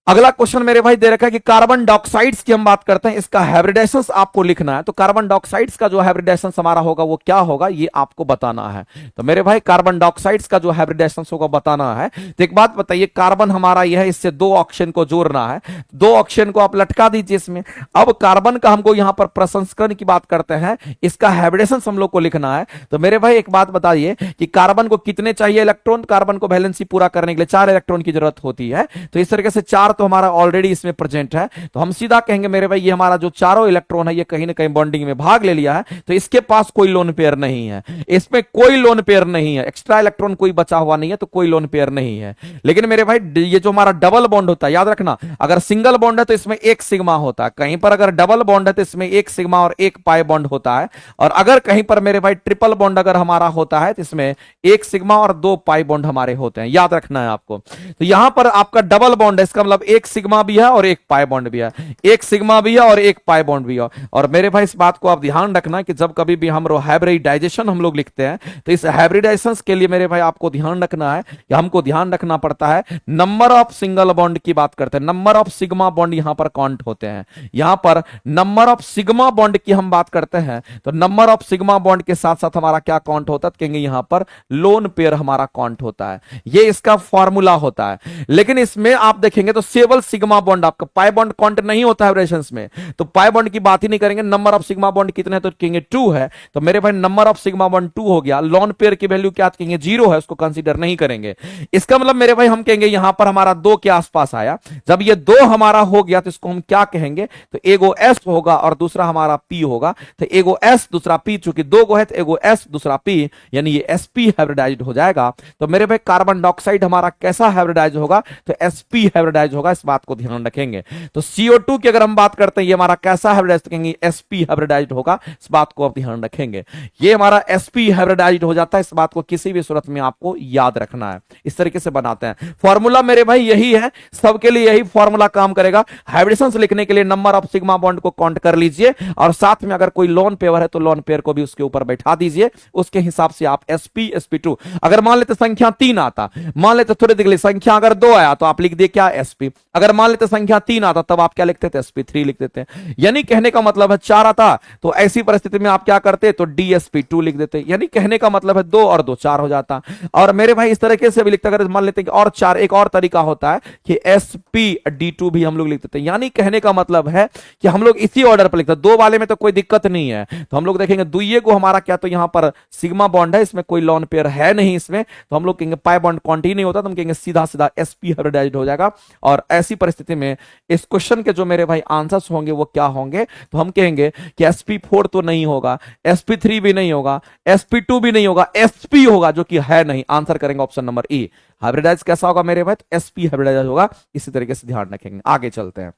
अगला क्वेश्चन मेरे भाई दे रखा है कि कार्बन डाइऑक्साइड्स की हम बात करते हैं, इसका हाइब्रिडेशंस आपको लिखना है। तो कार्बन डाइऑक्साइड्स का जो हाइब्रिडेशंस हमारा होगा वो क्या होगा ये आपको बताना है। तो मेरे भाई कार्बन डाइऑक्साइड्स का जो हाइब्रिडेशंस होगा बताना है। तो एक बात बताइए, कार्बन हमारा यह है, इससे 2 ऑक्सीजन को जोड़ना है, 2 ऑक्सीजन को आप लटका दीजिए इसमें। अब कार्बन का हमको यहां पर प्रसंस्करण की बात करते हैं, इसका हाइब्रिडेशंस हम लोग को लिखना है। तो मेरे भाई एक बात बताइए कि कार्बन को कितने चाहिए इलेक्ट्रॉन, कार्बन को वैलेंसी पूरा करने के लिए 4 इलेक्ट्रॉन की जरूरत होती है। तो इस तरीके से 4 तो हमारा ऑलरेडी इसमें प्रेजेंट है। तो हम सीधा कहेंगे मेरे भाई ये हमारा जो चारों इलेक्ट्रॉन है ये कहीं ना कहीं बॉन्डिंग में भाग ले लिया है, तो इसके पास कोई लोन पेयर नहीं है, इसमें कोई लोन पेयर नहीं है, एक्स्ट्रा इलेक्ट्रॉन कोई बचा हुआ नहीं है, तो कोई लोन पेयर नहीं है। लेकिन मेरे भाई ये जो हमारा डबल बॉन्ड होता है, याद रखना अगर सिंगल बॉन्ड है तो इसमें 1 सिग्मा होता है, कहीं पर अगर डबल बॉन्ड है तो इसमें 1 सिग्मा और 1 पाई बॉन्ड होता है, और अगर कहीं पर मेरे भाई ट्रिपल बॉन्ड अगर हमारा होता है तो इसमें 1 सिग्मा और 2 पाई बॉन्ड हमारे होते हैं, याद रखना है आपको। तो यहां पर आपका डबल बॉन्ड है, इसका मतलब 1 सिग्मा भी है और 1 पाई बॉन्ड भी है, 1 सिग्मा भी है और 1 पाई बॉन्ड भी है। और मेरे भाई इस बात को आप ध्यान रखना कि जब कभी भी हम हाइब्रिडाइजेशन हम लोग लिखते हैं तो इस हाइब्रिडाइजेशन के लिए मेरे भाई आपको ध्यान रखना है कि हमको ध्यान रखना पड़ता है नंबर ऑफ सिंगल बॉन्ड की बात करते हैं, नंबर ऑफ सिग्मा बॉन्ड यहां पर काउंट होते हैं। यहां पर नंबर ऑफ सिग्मा बॉन्ड की हम बात करते हैं तो नंबर ऑफ सिग्मा बॉन्ड के साथ साथ हमारा क्या काउंट होता है, कहेंगे यहां पर लोन पेयर हमारा काउंट होता है, ये इसका फॉर्मूला होता है। लेकिन इसमें आप देखेंगे तो केवल सिग्मा बॉन्ड, आपका पाई बॉन्ड काउंट नहीं होता है रिलेशंस में, तो पाई बॉन्ड की बात ही नहीं करेंगे। नंबर ऑफ सिग्मा बॉन्ड कितने हैं तो कहेंगे 2 है, तो मेरे भाई नंबर ऑफ सिग्मा बॉन्ड 2 हो गया। लोन पेयर की वैल्यू क्या कहेंगे 0 है, उसको कंसीडर नहीं करेंगे। इसका मतलब मेरे भाई हम कहेंगे यहां पर हमारा 2 के आसपास आया, जब ये 2 हमारा हो गया तो इसको हम क्या कहेंगे, तो एगो एस होगा और दूसरा हमारा पी होगा। तो एगो एस दूसरा पी, चूंकि 2 गो है तो एगो एस दूसरा पी, यानी ये एसपी हाइब्रिडाइज्ड हो जाएगा। तो मेरे भाई कार्बन डाइऑक्साइड हमारा कैसा हाइब्रिडाइज होगा, तो एसपी हाइब्रिडाइज होगा। होगा, इस बात को ध्यान रखेंगे। तो CO2 की अगर हम बात करते हैं, ये हमारा कैसा हाइब्रिडाइज्ड, कहेंगे sp हाइब्रिडाइज्ड होगा, इस बात को आप ध्यान रखेंगे। ये हमारा sp हाइब्रिडाइज्ड हो जाता है, इस बात को किसी भी सूरत में आपको याद रखना है। इस तरीके से बनाते हैं फॉर्मूला मेरे भाई, यही है सबके लिए, यही फॉर्मूला काम करेगा। हाइब्रिडेशंस लिखने के लिए नंबर ऑफ सिग्मा बॉन्ड को काउंट कर लीजिए, और साथ में अगर कोई लोन पेयर है तो लोन पेयर को भी उसके ऊपर बैठा दीजिए, उसके हिसाब से आप sp sp2। अगर मान लेते संख्या 3 आता, मान लेते थोड़ी देर के लिए संख्या अगर 2 आया तो आप लिख दिए क्या sp। अगर मान लेते संख्या 3 आता तब आप क्या लिखते थे, sp3 लिख देते। यानी कहने का मतलब है 4 आता तो ऐसी परिस्थिति में आप क्या करते, तो dsp2 लिख देते। यानी कहने का मतलब है 2 और 2 4 हो जाता। और मेरे भाई इस तरीके से भी लिखते, अगर मान लेते और 4, एक और तरीका होता है कि sp_d2 भी हम लोग लिख देते हैं। यानी कहने का मतलब है कि हम लोग इसी ऑर्डर पर लिखते हैं, 2 वाले में तो कोई दिक्कत नहीं है। तो हम लोग देखेंगे दुइये को हमारा क्या, तो यहां पर सिग्मा बॉन्ड है, इसमें कोई लोन पेयर है नहीं इसमें, तो हम लोग कहेंगे पाई बॉन्ड क्वांटिटी नहीं होता, तो हम कहेंगे सीधा सीधा sp हाइब्रिडाइज्ड हो जाएगा। और ऐसी परिस्थिति में इस क्वेश्चन के जो मेरे भाई आंसर्स होंगे वो क्या होंगे, तो हम कहेंगे कि sp4 तो नहीं होगा, sp3 भी नहीं होगा, sp2 भी नहीं होगा, sp होगा, जो कि है नहीं। आंसर करेंगे ऑप्शन नंबर ए। हाइब्रिडाइज कैसा होगा मेरे भाई, तो sp हाइब्रिडाइज होगा। इसी तरीके से ध्यान रखेंगे। आगे चलते हैं।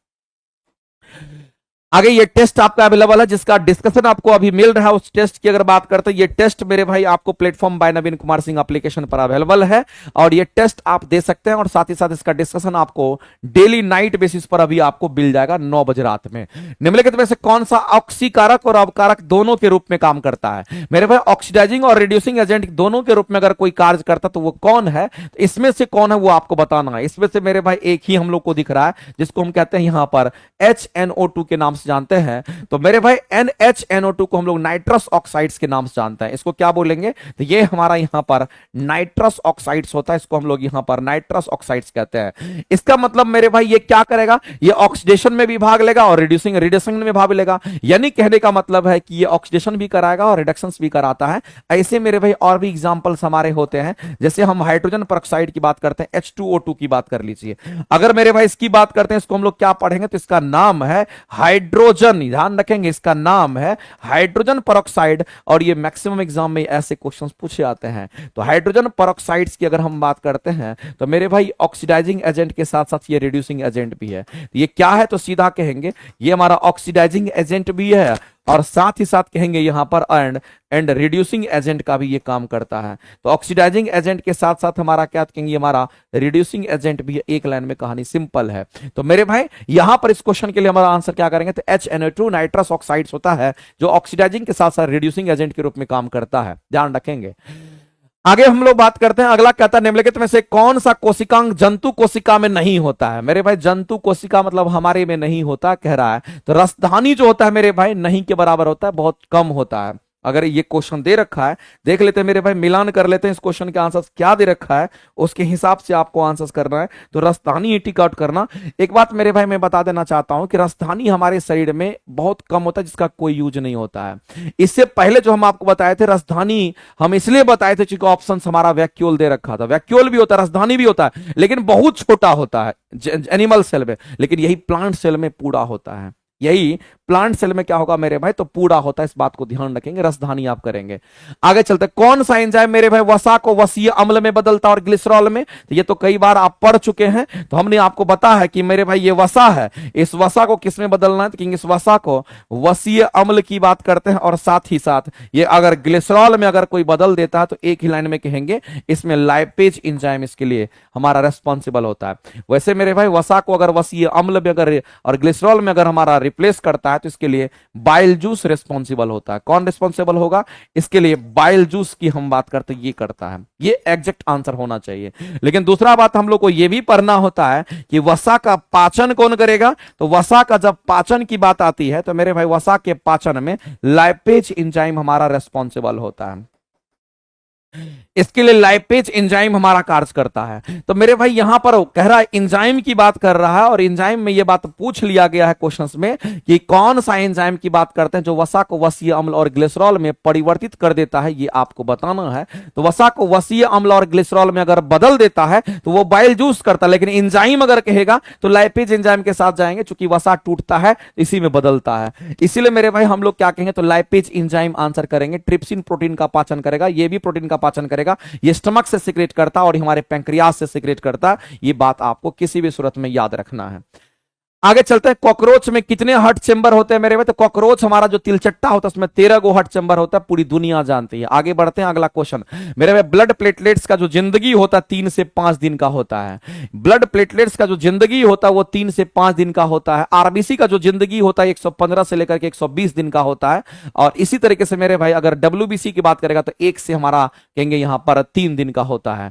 आगे ये टेस्ट आपका अवेलेबल है, जिसका डिस्कशन आपको अभी मिल रहा है। उस टेस्ट की अगर बात करते हैं, ये टेस्ट मेरे भाई आपको प्लेटफॉर्म बाय नवीन कुमार सिंह एप्लीकेशन पर अवेलेबल है, और ये टेस्ट आप दे सकते हैं। और साथ ही साथ इसका डिस्कशन आपको डेली नाइट बेसिस पर अभी आपको मिल जाएगा 9 बजे रात में। निम्नलिखित में से कौन सा ऑक्सीकारक और अवकारक दोनों के रूप में काम करता है मेरे भाई, ऑक्सीडाइजिंग और रिड्यूसिंग एजेंट दोनों के रूप में अगर कोई कार्य करता तो वो कौन है, तो इसमें से कौन है वो आपको बताना है। इसमें से मेरे भाई एक ही हम लोग को दिख रहा है, जिसको हम कहते हैं यहां पर HNO2 के नाम से जानते हैं। तो मेरे भाई NHNO2 को हम लोग नाइट्रस ऑक्साइड्स के नाम से जानते हैं। इसको क्या बोलेंगे, तो ये हमारा यहां पर नाइट्रस ऑक्साइड्स होता है, इसको हम लोग यहां पर नाइट्रस ऑक्साइड्स कहते हैं। इसका मतलब मेरे भाई ये क्या करेगा, ये ऑक्सीडेशन में भी भाग लेगा और रिडक्शन में भाग लेगा। यानी कहने का मतलब है कि ये ऑक्सीडेशन भी कराएगा और रिडक्शन भी कराता है। ऐसे मेरे भाई और भी एग्जांपल्स हमारे होते हैं, जैसे हम हाइड्रोजन परऑक्साइड की बात करते हैं, H2O2 की बात कर लीजिए। अगर मेरे भाई इसकी बात करते हैं, इसको हम लोग क्या पढ़ेंगे, तो इसका नाम है हाइड्रोजन, ध्यान रखेंगे, इसका नाम है हाइड्रोजन परऑक्साइड। और ये मैक्सिमम एग्जाम में ऐसे क्वेश्चंस पूछे जाते हैं। तो हाइड्रोजन परऑक्साइड्स की अगर हम बात करते हैं, तो मेरे भाई ऑक्सीडाइजिंग एजेंट के साथ साथ ये रिड्यूसिंग एजेंट भी है। ये क्या है, तो सीधा कहेंगे ये हमारा ऑक्सीडाइजिंग एजेंट भी है, और साथ ही साथ कहेंगे यहां पर एंड रिड्यूसिंग एजेंट का भी ये काम करता है। तो ऑक्सीडाइजिंग एजेंट के साथ साथ हमारा क्या कहेंगे, हमारा रिड्यूसिंग एजेंट भी है। एक लाइन में कहानी सिंपल है। तो मेरे भाई यहां पर इस क्वेश्चन के लिए हमारा आंसर क्या करेंगे, तो HNO2 नाइट्रस ऑक्साइड्स होता है, जो ऑक्सीडाइजिंग के साथ साथ रिड्यूसिंग एजेंट के रूप में काम करता है, ध्यान रखेंगे। आगे हम लोग बात करते हैं। अगला कहता है निम्नलिखित में से कौन सा कोशिकांग जंतु कोशिका में नहीं होता है। मेरे भाई जंतु कोशिका मतलब हमारे में नहीं होता कह रहा है, तो रसधानी जो होता है मेरे भाई नहीं के बराबर होता है, बहुत कम होता है। अगर ये क्वेश्चन दे रखा है, देख लेते हैं मेरे भाई, मिलान कर लेते हैं इस क्वेश्चन के आंसर्स क्या दे रखा है, उसके हिसाब से आपको आंसर्स करना है। तो राजधानी ही टिक आउट करना। एक बात मेरे भाई मैं बता देना चाहता हूं कि राजधानी हमारे शरीर में बहुत कम होता है, जिसका कोई यूज नहीं होता है। इससे पहले जो हम आपको बताए थे राजधानी, हम इसलिए बताए थे क्योंकि ऑप्शन हमारा वैक्यूल दे रखा था। वैक्यूल भी होता है, राजधानी भी होता है, लेकिन बहुत छोटा होता है एनिमल सेल में, लेकिन यही प्लांट सेल में पूरा होता है। यही प्लांट सेल में क्या होगा मेरे भाई, तो पूरा होता है। इस बात को ध्यान रखेंगे, रसधानी आप करेंगे। आगे चलते, कौन सा एंजाइम मेरे भाई वसा को वसीय अम्ल में बदलता और ग्लिसरॉल में, तो ये तो कई बार आप पढ़ चुके हैं। तो हमने आपको बताया है कि मेरे भाई ये वसा है, इस वसा को किसमें बदलना है, तो इस वसा को वसीय अम्ल की बात करते हैं। और साथ ही साथ ये अगर ग्लिसरॉल में अगर कोई बदल देता है, तो एक ही लाइन में कहेंगे इसमें लाइपेज एंजाइम इसके लिए हमारा रेस्पॉन्सिबल होता है। वैसे मेरे भाई वसा को अगर वसीय अम्ल में अगर और ग्लिसरॉल में अगर हमारा रिप्लेस करता है, तो इसके लिए बाइल जूस रिस्पॉन्सिबल होता है। कौन रिस्पॉन्सिबल होगा, इसके लिए बाइल जूस की हम बात करते हैं, ये करता है। ये एग्जैक्ट आंसर होना चाहिए। लेकिन दूसरा बात हम लोग को यह भी पढ़ना होता है कि वसा का पाचन कौन करेगा। तो वसा का जब पाचन की बात आती है, तो मेरे भाई वसा के पाचन में लाइपेज एंजाइम हमारा रिस्पॉन्सिबल होता है। इसके लिए लाइपेज एंजाइम हमारा कार्य करता है। तो मेरे भाई यहां पर कह रहा है एंजाइम की बात कर रहा है, और एंजाइम में यह बात पूछ लिया गया है क्वेश्चंस में कि कौन सा एंजाइम की बात करते हैं जो वसा को वसीय अम्ल और ग्लिसरॉल में परिवर्तित कर देता है, ये आपको बताना है। तो वसा को वसीय अम्ल और ग्लिसरॉल में अगर बदल देता है तो वो बाइल जूस करता है, लेकिन एंजाइम अगर कहेगा तो लाइपेज एंजाइम के साथ जाएंगे, चूंकि वसा टूटता है इसी में बदलता है। इसीलिए मेरे भाई हम लोग क्या कहेंगे, तो लाइपेज एंजाइम आंसर करेंगे। ट्रिप्सिन प्रोटीन का पाचन करेगा, ये भी प्रोटीन का पाचन करेगा? ये स्टमक से सिक्रेट करता है और हमारे पैंक्रियास से सिक्रेट करता है। ये बात आपको किसी भी सूरत में याद रखना है। आगे चलते हैं, कॉकरोच में कितने हार्ट चेंबर होते हैं मेरे भाई? तो कॉकरोच हमारा जो तिलचट्टा होता है उसमें 13 गो हार्ट चेंबर होता है, पूरी दुनिया जानती है। आगे बढ़ते हैं, अगला क्वेश्चन मेरे भाई, ब्लड प्लेटलेट्स का जो जिंदगी होता है 3 से 5 दिन का होता है। ब्लड प्लेटलेट्स का जो जिंदगी होता है वो 3 से 5 दिन का होता है। आरबीसी का जो जिंदगी होता है 115 से लेकर के 120 दिन का होता है। और इसी तरीके से मेरे भाई अगर डब्ल्यूबीसी की बात करेगा तो 1 से हमारा कहेंगे यहां पर 3 दिन का होता है।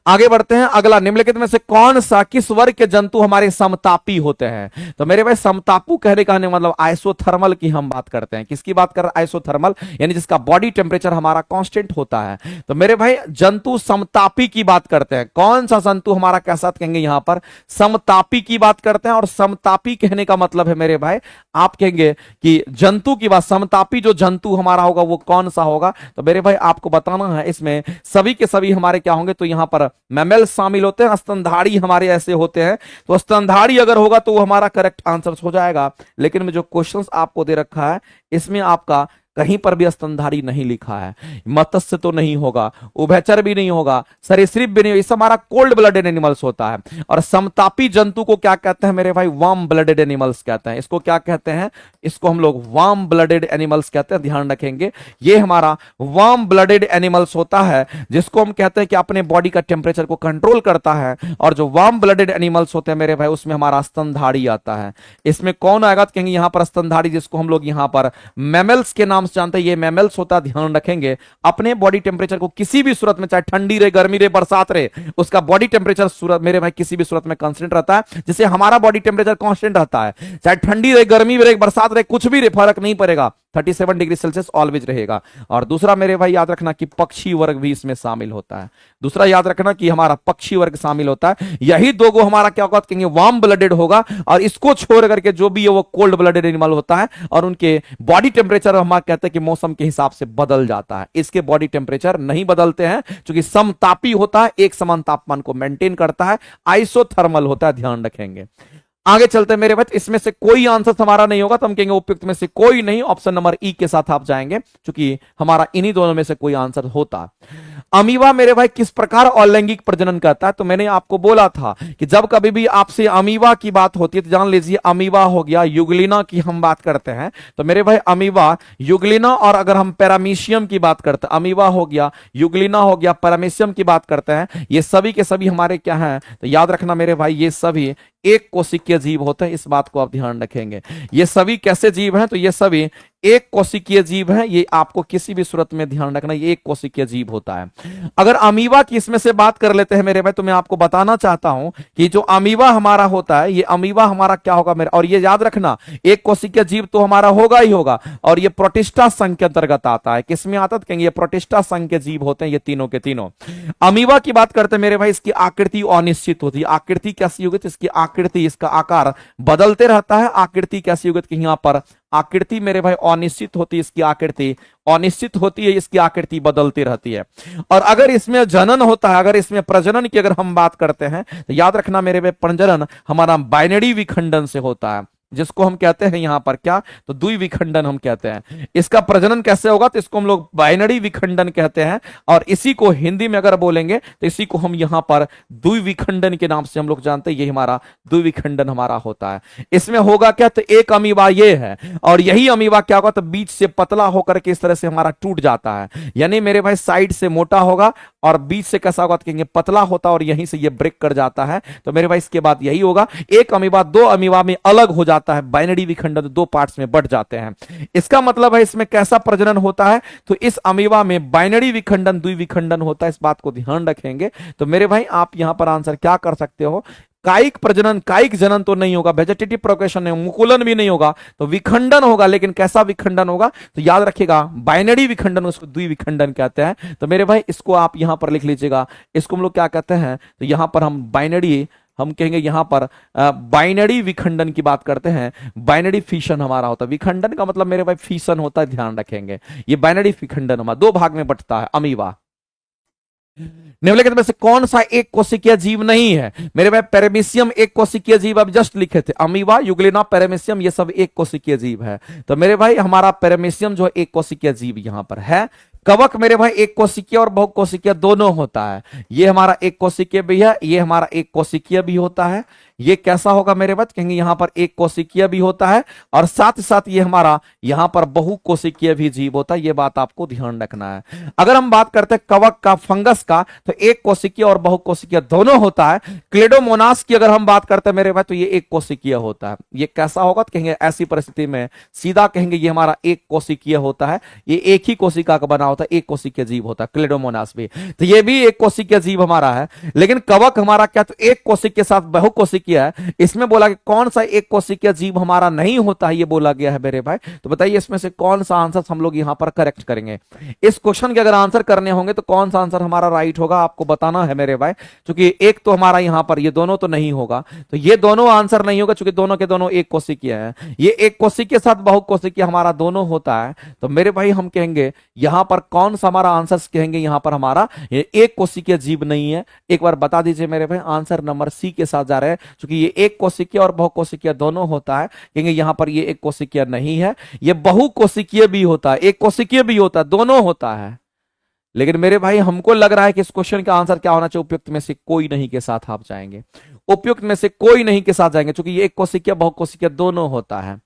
आगे बढ़ते हैं, अगला, निम्नलिखित में से कौन सा, किस वर्ग के जंतु हमारे समतापी होते हैं? तो मेरे भाई समतापू कहने का मतलब आइसोथर्मल की हम बात करते हैं। किसकी बात कर रहे हैं? आइसोथर्मल, यानी जिसका बॉडी टेम्परेचर हमारा कांस्टेंट होता है। तो मेरे भाई जंतु समतापी की बात करते हैं। कौन सा जंतु हमारा कैसा कहेंगे यहां पर? समतापी की बात करते हैं। और समतापी कहने का मतलब है मेरे भाई, आप कहेंगे कि जंतु की बात, समतापी जो जंतु हमारा होगा वो कौन सा होगा? तो मेरे भाई आपको बताना है, इसमें सभी के सभी हमारे क्या होंगे? तो यहां पर मैमल्स शामिल होते हैं, स्तनधारी हमारे ऐसे होते हैं। तो स्तनधारी अगर होगा तो वो हमारा करेक्ट आंसर हो जाएगा। लेकिन में जो क्वेश्चंस आपको दे रखा है इसमें आपका कहीं पर भी स्तनधारी नहीं लिखा है। मत्स्य तो नहीं होगा, उभयचर भी नहीं होगा, सरीसृप भी नहीं होगा। इस हमारा कोल्ड ब्लडेड एनिमल्स होता है। और समतापी जंतु को क्या कहते हैं मेरे भाई? वार्म ब्लडेड एनिमल्स कहते हैं। इसको क्या कहते हैं? इसको हम लोग वार्म ब्लडेड एनिमल्स कहते हैं, ध्यान रखेंगे। ये हमारा वार्म ब्लडेड एनिमल्स होता है, जिसको हम कहते हैं कि अपने बॉडी का टेम्परेचर को कंट्रोल करता है। और जो वार्म ब्लडेड एनिमल्स होते हैं मेरे भाई, उसमें हमारा स्तनधारी आता है। इसमें कौन आएगा? तो कहेंगे यहां पर स्तनधारी, जिसको हम लोग यहां पर मैमल्स के नाम जानते हैं। ये मैमल्स होता है, ध्यान रखेंगे। अपने बॉडी टेम्परेचर को किसी भी सूरत में, चाहे ठंडी रहे, गर्मी रहे, बरसात रहे, उसका बॉडी टेम्परेचर सूरत मेरे भाई किसी भी सूरत में कांस्टेंट रहता है। जैसे हमारा बॉडी टेम्परेचर कांस्टेंट रहता है, चाहे ठंडी रहे, गर्मी रहे, बरसात रहे, कुछ भी रहे, फर्क नहीं पड़ेगा। 37 डिग्री सेल्सियस ऑलवेज रहेगा। और दूसरा मेरे भाई याद रखना कि पक्षी वर्ग भी इसमें शामिल होता है। दूसरा याद रखना कि हमारा पक्षी वर्ग शामिल होता है। यही दो गो हमारा क्या होगा? कहेंगे वार्म ब्लडेड होगा। और इसको छोड़ करके जो भी है वो कोल्ड ब्लडेड एनिमल होता है। और उनके बॉडी टेम्परेचर हम कहते हैं कि मौसम के हिसाब से बदल जाता है। इसके बॉडी टेम्परेचर नहीं बदलते हैं, क्योंकि समतापी होता है, एक समान तापमान को मेंटेन करता है, आइसोथर्मल होता है, ध्यान रखेंगे। आगे चलते हैं मेरे बच्चे, इसमें से कोई आंसर हमारा नहीं होगा, तो हम कहेंगे उपयुक्त में से कोई नहीं। ऑप्शन नंबर ई के साथ आप जाएंगे, क्योंकि हमारा इन्हीं दोनों में से कोई आंसर होता। अमीबा मेरे भाई किस प्रकार अलैंगिक प्रजनन करता है? तो मैंने आपको बोला था कि जब कभी भी आपसे अमीबा की बात होती है तो जान लीजिए अमीबा हो गया, युगलिना की हम बात करते हैं तो मेरे भाई अमीबा, युगलिना, और अगर हम पैरामीशियम की बात करते हैं, अमीबा हो गया, युगलिना हो गया, पैरामीशियम की बात करते हैं, ये सभी के सभी हमारे क्या हैं? तो याद रखना मेरे भाई, ये सभी एक कोशिकीय जीव होते हैं। इस बात को आप ध्यान रखेंगे। ये सभी कैसे जीव हैं? तो ये सभी एक कोशिकीय जीव है। ये आपको किसी भी सूरत में ध्यान रखना, ये एक कोशिकीय जीव होता है। अगर अमीबा की इसमें से बात कर लेते हैं मेरे भाई, तो मैं आपको बताना चाहता हूं कि जो अमीबा हमारा होता है, ये अमीबा हमारा क्या होगा मेरे, और ये याद रखना एक कोशिकीय जीव तो हमारा होगा ही होगा। और ये प्रोटिस्टा संघ के अंतर्गत आता है। किसमें आता है? कहेंगे ये प्रोटिस्टा संघ के जीव होते हैं, ये तीनों के तीनों। अमीबा की बात करते हैं मेरे भाई, इसकी आकृति अनिश्चित होती है। आकृति कैसी होगी? तो इसकी आकृति, इसका आकार बदलते रहता है। आकृति कैसी होगी? कि यहां पर आकृति मेरे भाई अनिश्चित होती है, इसकी आकृति अनिश्चित होती है, इसकी आकृति बदलती रहती है। और अगर इसमें जनन होता है, अगर इसमें प्रजनन की अगर हम बात करते हैं तो याद रखना मेरे भाई, प्रजनन हमारा बाइनरी विखंडन से होता है, जिसको हम कहते हैं यहां पर क्या? तो द्विविखंडन हम कहते हैं। इसका प्रजनन कैसे होगा? तो इसको हम लोग बाइनरी विखंडन कहते हैं। और इसी को हिंदी में अगर बोलेंगे तो इसी को हम यहां पर द्विविखंडन के नाम से हम लोग जानते हैं। ये हमारा द्विविखंडन हमारा होता है। इसमें होगा क्या? तो एक अमीबा ये है, और यही अमीबा क्या होगा? तो बीच से पतला होकर के इस तरह से हमारा टूट जाता है। यानी मेरे भाई साइड से मोटा होगा और बीच से कैसा होगा? तो कहेंगे पतला होता, और यहीं से ये ब्रेक कर जाता है। तो मेरे भाई इसके बाद यही होगा, एक अमीबा दो अमीबा में अलग हो जाता है, बाइनरी विखंडन दो पार्ट्स में बढ़ जाते हैं। इसका मतलब है इसमें कैसा प्रजनन होता है? तो इस अमीबा में बाइनरी विखंडन द्विविखंडन होता है। इस बात को ध्यान रखेंगे। तो मेरे भाई आप यहां पर आंसर क्या कर सकते हो? कायिक प्रजनन, कायिक जनन तो नहीं होगा, वेजिटेटिव प्रोक्रेशन नहीं, मुकुलन भी नहीं होगा, तो विखंडन होगा। लेकिन कैसा विखंडन होगा? तो याद रखिएगा बाइनरी विखंडन, उसको द्विविखंडन कहते हैं। तो मेरे भाई इसको आप यहां पर लिख लीजिएगा। इसको हम लोग क्या कहते हैं? तो यहां पर हम बाइनरी, हम कहेंगे यहां पर बाइनरी विखंडन की बात करते हैं। बाइनरी फिशन हमारा होता है। विखंडन का मतलब मेरे भाई फिशन होता है, ध्यान रखेंगे। ये बाइनरी विखंडन हमारा दो भाग में बंटता है अमीबा। निम्नलिखित में से कौन सा एक कोशिकीय जीव नहीं है? मेरे भाई पैरामीशियम एक कोशिकीय जीव, अब जस्ट लिखे थे। अमीबा, युग्लिना, पैरामीशियम ये सब एक कोशिकीय जीव है। तो मेरे भाई हमारा पैरामीशियम जो एक कोशिकीय जीव यहां पर है। कवक मेरे भाई एक कोशिकीय और बहुकोशिकीय दोनों होता है। ये हमारा एक कोशिकीय भी है, ये हमारा एक कोशिकीय भी होता है। ये कैसा होगा मेरे बच्चे, कहेंगे यहां पर एक कोशिकीय भी होता है और साथ ही साथ ये हमारा यहां पर बहुकोशिकीय भी जीव होता है। ये बात आपको ध्यान रखना है। अगर हम बात करते हैं कवक का, फंगस का, तो एक कोशिकीय और बहुकोशिकीय दोनों होता है। क्लेडोमोनास की अगर हम बात करते हैं मेरे भाई, तो ये एक कोशिकीय होता है। ये कैसा होगा, तो कहेंगे ऐसी परिस्थिति में सीधा कहेंगे ये हमारा एक कोशिकीय होता है। ये एक ही कोशिका का बना होता है, एक कोशिकीय जीव होता है क्लेडोमोनास भी। तो ये भी एक कोशिकीय जीव हमारा है। लेकिन कवक हमारा क्या, तो एक कोशिक के साथ बहुकोशिकीय है। इसमें बोला कि कौन सा एक कोशिकीय जीव हमारा नहीं होता है, ये बोला गया है मेरे भाई। तो बताइए इसमें से कौन सा आंसर हम लोग यहां पर करेक्ट करेंगे। इस क्वेश्चन के अगर आंसर करने होंगे तो कौन सा आंसर हमारा राइट होगा आपको बताना है मेरे भाई। क्योंकि एक तो हमारा यहां पर ये दोनों तो नहीं होगा, तो ये दोनों आंसर नहीं होगा, क्योंकि दोनों के दोनों एक कोशिकीय है। ये एक कोशिकीय के साथ बहुकोशिकीय हमारा दोनों होता है। तो मेरे भाई हम कहेंगे यहां पर कौन सा हमारा आंसर, कहेंगे यहां पर हमारा ये एक कोशिकीय जीव नहीं है। एक बार बता दीजिए मेरे भाई, आंसर नंबर सी के साथ जा रहे हैं, क्योंकि ये एक कोशिकीय और बहुकोशिकीय दोनों होता है। कहेंगे यहां पर ये एक कोशिकीय नहीं है, ये बहुकोशिकीय भी होता है, एक कोशिकीय भी होता है, दोनों होता है। लेकिन मेरे भाई हमको लग रहा है कि इस क्वेश्चन का आंसर क्या होना चाहिए, उपयुक्त में से कोई नहीं के साथ आप जाएंगे। उपयुक्त में से कोई नहीं के साथ जाएंगे, क्योंकि ये एक कोशिकीय बहुकोशिकीय दोनों होता है।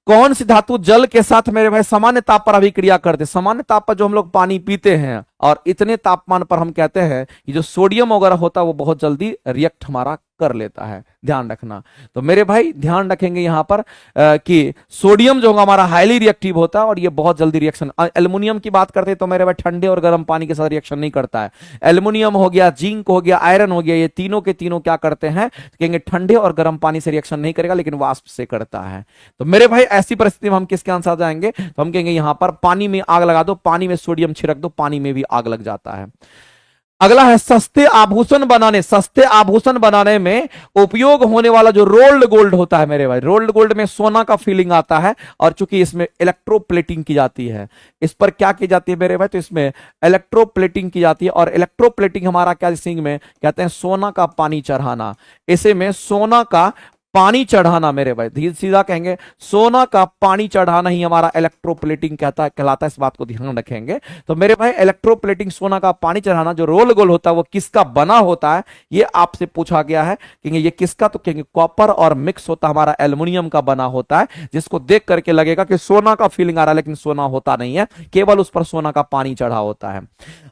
कौन सी धातु जल के साथ मेरे भाई सामान्य ताप पर अभिक्रिया करते, सामान्य ताप पर जो हम लोग पानी पीते हैं और इतने तापमान पर हम कहते हैं कि जो सोडियम वगैरह होता है वो बहुत जल्दी रिएक्ट हमारा कर लेता है, ध्यान रखना। तो मेरे भाई ध्यान रखेंगे यहां पर कि सोडियम जो होगा हमारा हाईली रिएक्टिव होता है और ये बहुत जल्दी रिएक्शन। एल्युमिनियम की बात करते हैं तो मेरे भाई ठंडे और गर्म पानी के साथ रिएक्शन नहीं करता है। एल्युमिनियम हो गया, जिंक हो गया, आयरन हो गया, ये तीनों के तीनों क्या करते हैं, कहेंगे ठंडे और गर्म पानी से रिएक्शन नहीं करेगा, लेकिन वाष्प से करता है। तो मेरे भाई ऐसी परिस्थिति में हम किसके आंसर जाएंगे, तो हम कहेंगे यहां पर पानी में आग लगा दो, पानी में सोडियम छिड़क दो, पानी में भी आग लग जाता है। अगला है सस्ते आभूषण बनाने, सस्ते आभूषण बनाने में उपयोग होने वाला जो रोल्ड गोल्ड होता है मेरे भाई, रोल्ड गोल्ड में सोना का फीलिंग आता है और चूंकि इसमें इलेक्ट्रोप्लेटिंग की जाती है, इस पर क्या की जाती है मेरे भाई, तो इसमें इलेक्ट्रोप्लेटिंग की जाती है। और इलेक्ट्रोप्लेटिंग हमारा क्या सिंग में कहते हैं, सोना का पानी चढ़ाना। इसे में सोना का पानी चढ़ाना मेरे भाई, धीरे सीधा कहेंगे सोना का पानी चढ़ाना ही हमारा इलेक्ट्रोप्लेटिंग कहलाता है। इस बात को ध्यान रखेंगे। तो मेरे भाई इलेक्ट्रोप्लेटिंग, सोना का पानी चढ़ाना, जो रोल गोल होता है वो किसका बना होता है, ये आपसे पूछा गया है। कहेंगे ये किसका, तो कहेंगे कॉपर और मिक्स होता हमारा एल्युमिनियम का बना होता है, जिसको देख करके लगेगा कि सोना का फीलिंग आ रहा है, लेकिन सोना होता नहीं है, केवल उस पर सोना का पानी चढ़ा होता है।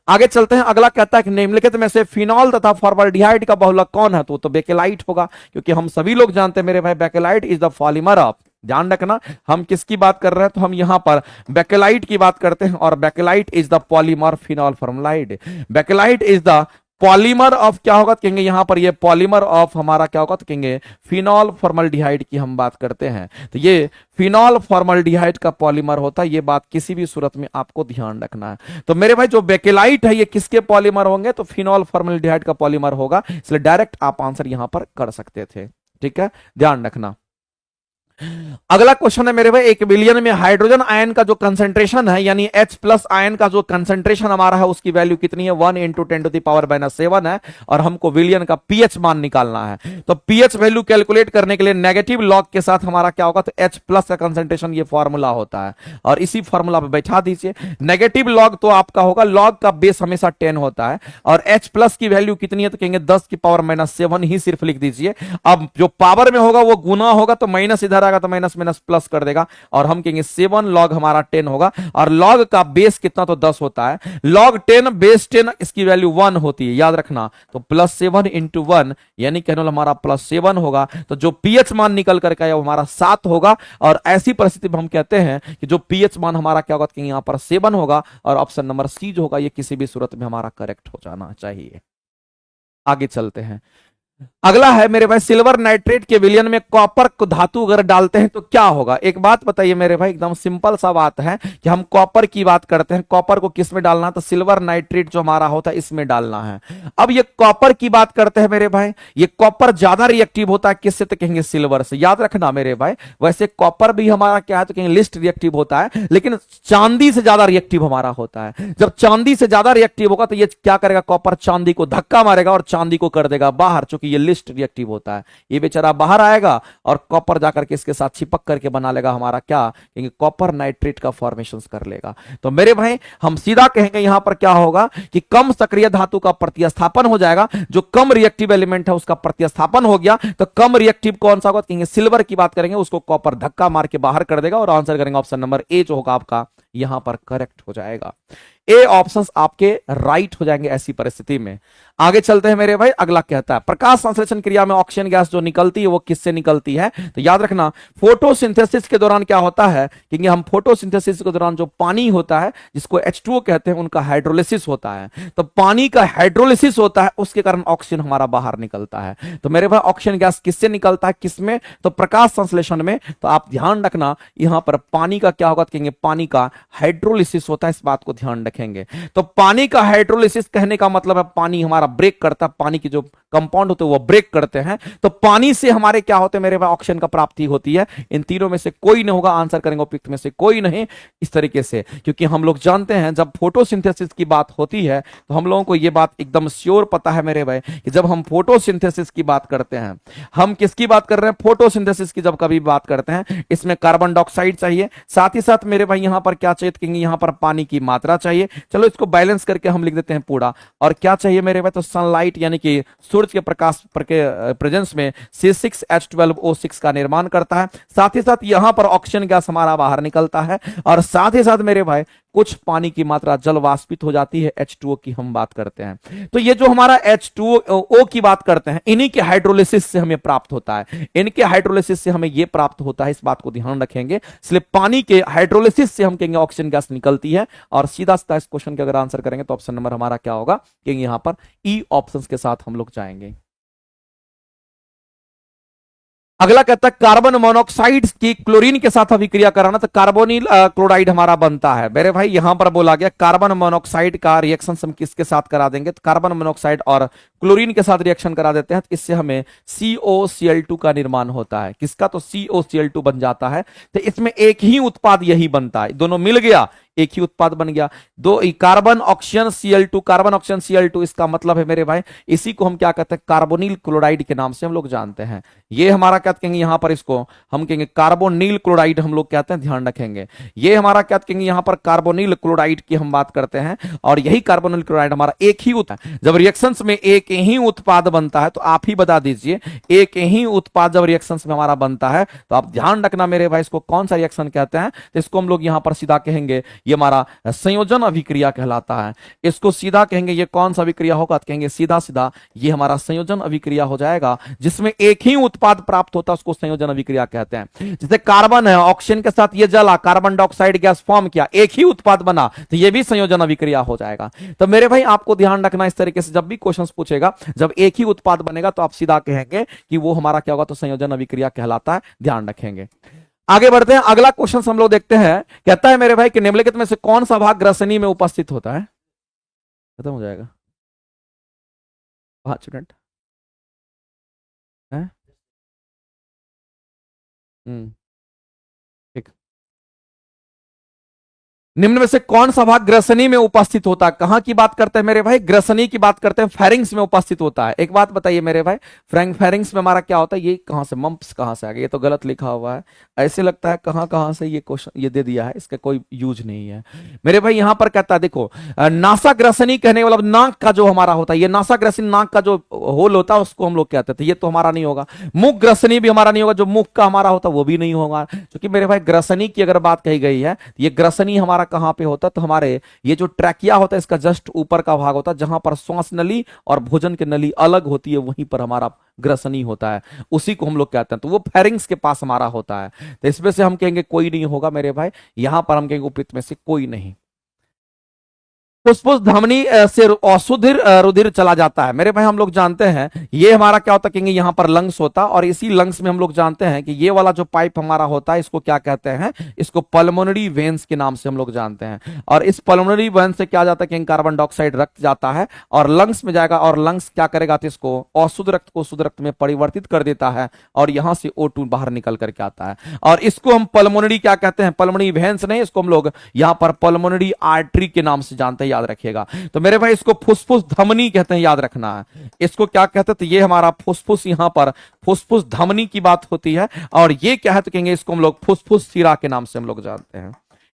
आगे चलते हैं। अगला कहता है कि निम्नलिखित में से फिनॉल तथा फॉर्मल्डिहाइड का बहुलक कौन है, तो बेकेलाइट होगा, क्योंकि हम सभी लोग जानते हैं मेरे भाई bakelite is the polymer of, ध्यान रखना हम किसकी बात कर रहे हैं, तो हम यहां पर बेकेलाइट की बात करते हैं। और Bakelite is the polymer phenol formaldehyde. Bakelite is the polymer of क्या होगा, तो कहेंगे यहां पर ये पॉलीमर ऑफ हमारा क्या होगा, तो कहेंगे फिनॉल फॉर्मल्डिहाइड की हम बात करते हैं। तो ये फिनॉल फॉर्मल्डिहाइड का पॉलीमर होता है, ये बात किसी भी सूरत में आपको ध्यान रखना है। तो मेरे भाई जो बेकेलाइट है ये किसके पॉलीमर होंगे, तो फिनॉल फॉर्मल्डिहाइड का पॉलीमर होगा, इसलिए डायरेक्ट आप आंसर यहां पर कर सकते थे। ठीक है, ध्यान रखना। अगला क्वेश्चन है मेरे भाई, 1 बिलियन में हाइड्रोजन आयन का जो कंसंट्रेशन है, यानी H+ आयन का जो कंसंट्रेशन हमारा है, उसकी वैल्यू कितनी है, 1 × 10⁻⁷ है। और हमको बिलियन का पीएच मान निकालना है। तो पीएच वैल्यू कैलकुलेट करने के लिए नेगेटिव लॉग के साथ हमारा क्या होगा, तो H+ का कंसंट्रेशन ये फॉर्मूला होता है, और इसी फॉर्मूला पे बैठा दीजिए। नेगेटिव लॉग तो आपका होगा, लॉग का बेस हमेशा 10 होता है, और H+ की वैल्यू कितनी है, तो कहेंगे 10⁻⁷ ही सिर्फ लिख दीजिए। अब जो पावर में होगा वो गुना होगा, तो माइनस इधर तो माइनस माइनस प्लस कर देगा, और हम कहेंगे 7 लॉग हमारा 10 होगा। और लॉग का बेस कितना, तो 10 होता है। लॉग 10 बेस 10 इसकी वैल्यू 1 होती है, याद रखना। तो +7 × 1 यानी कहने वाला हमारा +7 होगा। तो जो पीएच मान निकल करके आया वो हमारा 7 होगा। और ऐसी परिस्थिति में हम कहते हैं कि जो पीएच मान हमारा क्या होगा, तो यहां पर 7 होगा, और ऑप्शन नंबर सी जो होगा ये किसी भी सूरत में हमारा करेक्ट हो जाना चाहिए। आगे चलते हैं। अगला है मेरे भाई, सिल्वर नाइट्रेट के विलयन में कॉपर को धातु अगर डालते हैं तो क्या होगा। एक बात बताइए मेरे भाई, एकदम सिंपल सा बात है कि हम कॉपर की बात करते हैं, कॉपर को किस में डालना है, तो सिल्वर नाइट्रेट जो हमारा होता है इसमें डालना है। अब ये कॉपर की बात करते हैं मेरे भाई, ये कॉपर ज्यादा रिएक्टिव होता है किससे, तो कहेंगे सिल्वर से, याद रखना मेरे भाई। वैसे कॉपर भी हमारा क्या है, तो कहेंगे लिस्ट रिएक्टिव होता है, लेकिन चांदी से ज्यादा रिएक्टिव हमारा होता है। जब चांदी से ज्यादा रिएक्टिव होगा तो ये क्या करेगा, कॉपर चांदी को धक्का मारेगा और चांदी को कर देगा बाहर, चूंकि ये लिस्ट रिएक्टिव होता है। ये बेचारा बाहर आएगा और कॉपर जाकर के इसके साथ चिपक करके बना लेगा हमारा क्या, क्योंकि कॉपर नाइट्रेट का फॉर्मेशन कर लेगा। तो मेरे भाई हम सीधा कहेंगे यहां पर क्या होगा कि कम सक्रिय धातु का प्रतिस्थापन हो जाएगा, जो कम रिएक्टिव एलिमेंट है उसका प्रतिस्थापन हो गया, तो कम रिएक्टिव कौन सा होगा, कहेंगे सिल्वर की बात करेंगे, उसको कॉपर धक्का मार के बाहर कर देगा और आंसर करेंगे ऑप्शन नंबर ए जो होगा आपका यहां पर करेक्ट हो जाएगा। ए ऑप्शंस आपके राइट हो जाएंगे ऐसी परिस्थिति में। आगे चलते हैं मेरे भाई, अगला कहता है प्रकाश संश्लेषण क्रिया में ऑक्सीजन गैस जो निकलती है वो किससे निकलती है, तो याद रखना फोटोसिंथेसिस के दौरान क्या होता है, क्योंकि हम फोटोसिंथेसिस के दौरान जो पानी होता है जिसको H2O कहते हैं उनका हाइड्रोलिसिस होता है, तो पानी का हाइड्रोलिसिस होता है उसके कारण ऑक्सीजन हमारा बाहर निकलता है। तो मेरे भाई ऑक्सीजन गैस किससे निकलता है, किसमें, तो प्रकाश संश्लेषण में। तो आप ध्यान रखना यहां पर पानी का क्या होगा, कहेंगे पानी का हाइड्रोलिसिस होता है, इस बात को ध्यान रखेंगे। तो पानी का हाइड्रोलिसिस कहने का मतलब है पानी हमारा ब्रेक करता है, पानी की जो कंपाउंड होते हैं वो ब्रेक करते हैं, तो पानी से हमारे क्या होते हैं मेरे भाई ऑक्सीजन का प्राप्ति होती है। इन तीनों में से कोई नहीं होगा, आंसर करेंगे उपयुक्त में से कोई नहीं, इस तरीके से। क्योंकि हम लोग जानते हैं जब फोटोसिंथेसिस की बात होती है तो हम लोगों को यह बात एकदम श्योर पता है मेरे भाई कि जब हम फोटोसिंथेसिस की बात करते हैं, हम किसकी बात कर रहे हैं, फोटोसिंथेसिस की जब कभी बात करते हैं इसमें कार्बन डाइऑक्साइड चाहिए, साथ ही साथ मेरे भाई यहां पर क्या चाहिए, कहेंगे यहां पर पानी की मात्रा चाहिए। चलो इसको बैलेंस करके हम लिख देते हैं पूरा, और क्या चाहिए मेरे भाई, तो सनलाइट यानी कि सूरज के प्रकाश के प्रेजेंस में C6H12O6 का निर्माण करता है, साथ ही साथ यहां पर ऑक्सीजन गैस हमारा बाहर निकलता है, और साथ ही साथ मेरे भाई कुछ पानी की मात्रा जल वाष्पित हो जाती है, H2O की हम बात करते हैं। तो ये जो हमारा H2O की बात करते हैं इन्हीं के हाइड्रोलिसिस से हमें प्राप्त होता है, इनके हाइड्रोलिसिस से हमें ये प्राप्त होता है, इस बात को ध्यान रखेंगे। इसलिए पानी के हाइड्रोलिसिस से हम कहेंगे ऑक्सीजन गैस निकलती है, और सीधा सीधा इस क्वेश्चन के अगर आंसर करेंगे तो ऑप्शन नंबर हमारा क्या होगा, कहेंगे यहां पर ई ऑप्शंस के साथ हम लोग जाएंगे। अगला कहता है कार्बन मोनोऑक्साइड की क्लोरीन के साथ अभिक्रिया कराना, तो कार्बोनिल क्लोराइड हमारा बनता है। मेरे भाई यहां पर बोला गया कार्बन मोनोऑक्साइड का रिएक्शन हम किसके साथ करा देंगे, तो कार्बन मोनोऑक्साइड और क्लोरीन के साथ रिएक्शन करा देते हैं, तो इससे हमें COCl2 का निर्माण होता है। किसका, तो COCl2 बन जाता है। तो इसमें एक ही उत्पाद यही बनता है, दोनों मिल गया एक ही उत्पाद बन गया। दो carbon oxygen Cl2, carbon oxygen Cl2, इसका मतलब है मेरे भाई इसी को हम क्या कहते हैं, कार्बोनिल क्लोराइड के नाम से हम लोग जानते हैं। ये हमारा क्या कहेंगे यहां पर, इसको हम कहेंगे कार्बोनिल क्लोराइड हम लोग कहते हैं, ध्यान रखेंगे। ये हमारा क्या कहेंगे यहां पर कार्बोनिल क्लोराइड की हम बात करते हैं, और यही कार्बोनिल क्लोराइड हमारा एक ही जब रिएक्शंस में एक ही उत्पाद बनता है, तो आप ही बता दीजिए एक ही उत्पाद जब रिएक्शंस में हमारा बनता है, तो आप ध्यान रखना मेरे भाई इसको कौन सा रिएक्शन कहते हैं, तो इसको हम लोग यहां पर सीधा कहेंगे ये हमारा संयोजन अभिक्रिया कहलाता है। इसको सीधा कहेंगे ये कौन सा अभिक्रिया होगा, तो कहेंगे सीधा सीधा ये हमारा संयोजन अभिक्रिया हो जाएगा, जिसमें एक ही उत्पाद प्राप्त होता है उसको संयोजन अभिक्रिया कहते हैं। जैसे कार्बन है, ऑक्सीजन के साथ ये जला, कार्बन डाइऑक्साइड गैस फॉर्म किया, एक ही उत्पाद बना, तो ये भी संयोजन अभिक्रिया हो जाएगा। तो मेरे भाई आपको ध्यान रखना इस तरीके से जब भी क्वेश्चन पूछेगा, जब एक ही उत्पाद बनेगा तो आप सीधा कहेंगे कि वो हमारा क्या होगा, तो संयोजन अभिक्रिया कहलाता है, ध्यान रखेंगे। आगे बढ़ते हैं, अगला क्वेश्चन हम लोग देखते हैं। कहता है मेरे भाई कि निम्नलिखित में से कौन सा भाग ग्रसनी में उपस्थित होता है, खत्म हो जाएगा 5 मिनट है। ठीक, निम्न में से कौन सा भाग ग्रसनी में उपस्थित होता है, कहां की बात करते हैं मेरे भाई, ग्रसनी की बात करते हैं, फेरिंग्स में उपस्थित होता है। एक बात बताइए मेरे भाई, फेरिंग्स में हमारा क्या होता है, ये कहां से मम्प्स कहां से आ गया, ये तो गलत लिखा हुआ है, ऐसे लगता है कहां कहां से ये क्वेश्चन ये दे दिया है, इसका कोई यूज नहीं है मेरे भाई। यहां पर कहता है देखो नासा ग्रसनी कहने वाला नाक का जो हमारा होता है, ये नासा ग्रसनी नाक का जो होल होता है उसको हम लोग कहते थे, ये तो हमारा नहीं होगा। मुख ग्रसनी भी हमारा नहीं होगा, जो मुख का हमारा होता है वो भी नहीं होगा, क्योंकि मेरे भाई ग्रसनी की अगर बात कही गई है, ये ग्रसनी हमारा कहां पे होता है, तो हमारे ये जो ट्रैकिया होता है इसका जस्ट ऊपर का भाग होता है, जहां पर श्वास नली और भोजन की नली अलग होती है, वहीं पर हमारा ग्रसनी होता है, उसी को हम लोग कहते हैं। तो वो फेरिंग्स के पास हमारा होता है, तो इसमें से हम कहेंगे कोई नहीं होगा मेरे भाई, यहां पर हम कहेंगे उपयुक्त में से कोई नहीं। फुसफुस धमनी से अशुद्ध रुधिर चला जाता है। मेरे भाई हम लोग जानते हैं ये हमारा क्या होता है, कहेंगे यहां पर लंग्स होता है, और इसी लंग्स में हम लोग जानते हैं कि ये वाला जो पाइप हमारा होता है इसको क्या कहते हैं, इसको पल्मोनरी वेन्स के नाम से हम लोग जानते हैं। और इस पल्मोनरी वेन से क्या जाता है कि कार्बन डाइऑक्साइड रक्त जाता है और लंग्स में जाएगा, और लंग्स क्या करेगा, तो इसको अशुद्ध रक्त को शुद्ध रक्त में परिवर्तित कर देता है, और यहां से O2 बाहर निकल करके आता है, और इसको हम पल्मोनरी क्या कहते हैं, पल्मोनरी वेन्स नहीं, इसको हम लोग यहां पर पल्मोनरी आर्टरी के नाम से जानते हैं। याद रखिएगा। तो मेरे भाई इसको फुसफुस धमनी कहते हैं, याद रखना है। इसको क्या कहते हैं, तो ये हमारा फुसफुस, यहां पर फुसफुस धमनी की बात होती है। और ये क्या है, तो कहेंगे इसको हम लोग फुसफुस सिरा के नाम से हम लोग जानते हैं।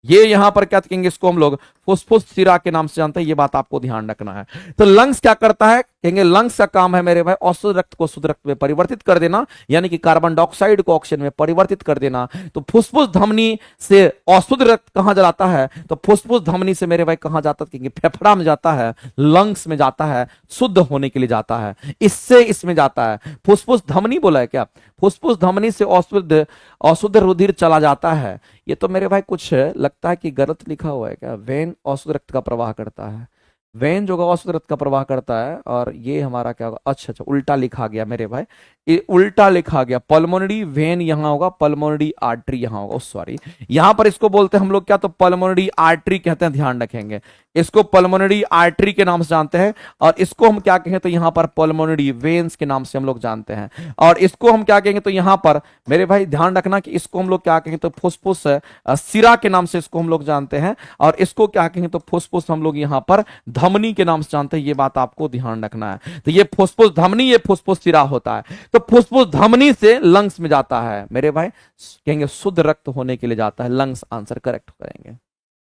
ये यहां पर क्या कहेंगे, इसको हम लोग फुसफुस सिरा के नाम से जानते हैं। ये बात आपको ध्यान रखना है। तो लंग्स क्या करता है, कहेंगे लंग्स का काम है मेरे भाई अशुद्ध रक्त को शुद्ध रक्त में परिवर्तित कर देना, यानी कि कार्बन डाइऑक्साइड को ऑक्सीजन में परिवर्तित कर देना। तो फुसफुस धमनी से अशुद्ध रक्त कहां जाता है, तो फुसफुस धमनी से मेरे भाई कहां जाता है, कहेंगे फेफड़ा में जाता है, लंग्स में जाता है, शुद्ध होने के लिए जाता है, इससे इसमें जाता है। फुसफुस धमनी बोला है क्या, फुसफुस धमनी से अशुद्ध रुधिर चला जाता है। ये तो मेरे भाई कुछ लगता है कि गलत लिखा हुआ है क्या, वेन अशुद्ध रक्त का प्रवाह करता है, वेन जो अशुद्ध रक्त का प्रवाह करता है, और ये हमारा क्या होगा, अच्छा अच्छा उल्टा लिखा गया मेरे भाई, ये उल्टा लिखा गया। पल्मोनरी वेन यहां होगा, पल्मोनरी आर्टरी यहां होगा, सॉरी। यहां पर इसको बोलते हैं हम लोग क्या, तो पल्मोनरी आर्टरी कहते हैं, ध्यान रखेंगे। इसको पल्मोनरी आर्टरी के नाम से जानते हैं, और इसको हम क्या कहें, तो यहां पर पल्मोनरी वेन्स के नाम से हम लोग जानते हैं। और इसको हम क्या कहेंगे, तो यहां पर मेरे भाई ध्यान रखना कि इसको हम लोग क्या कहेंगे, तो फुसफुस सिरा के नाम से इसको हम लोग जानते हैं। और इसको क्या कहेंगे, तो फुसफुस हम लोग यहां पर धमनी के नाम से जानते हैं। ये बात आपको ध्यान रखना है। तो ये फुसफुस धमनी, ये फुसफुस सिरा होता है। तो फुसफुस धमनी से लंग्स में जाता है मेरे भाई, कहेंगे शुद्ध रक्त होने के लिए जाता है। लंग्स आंसर करेक्ट करेंगे।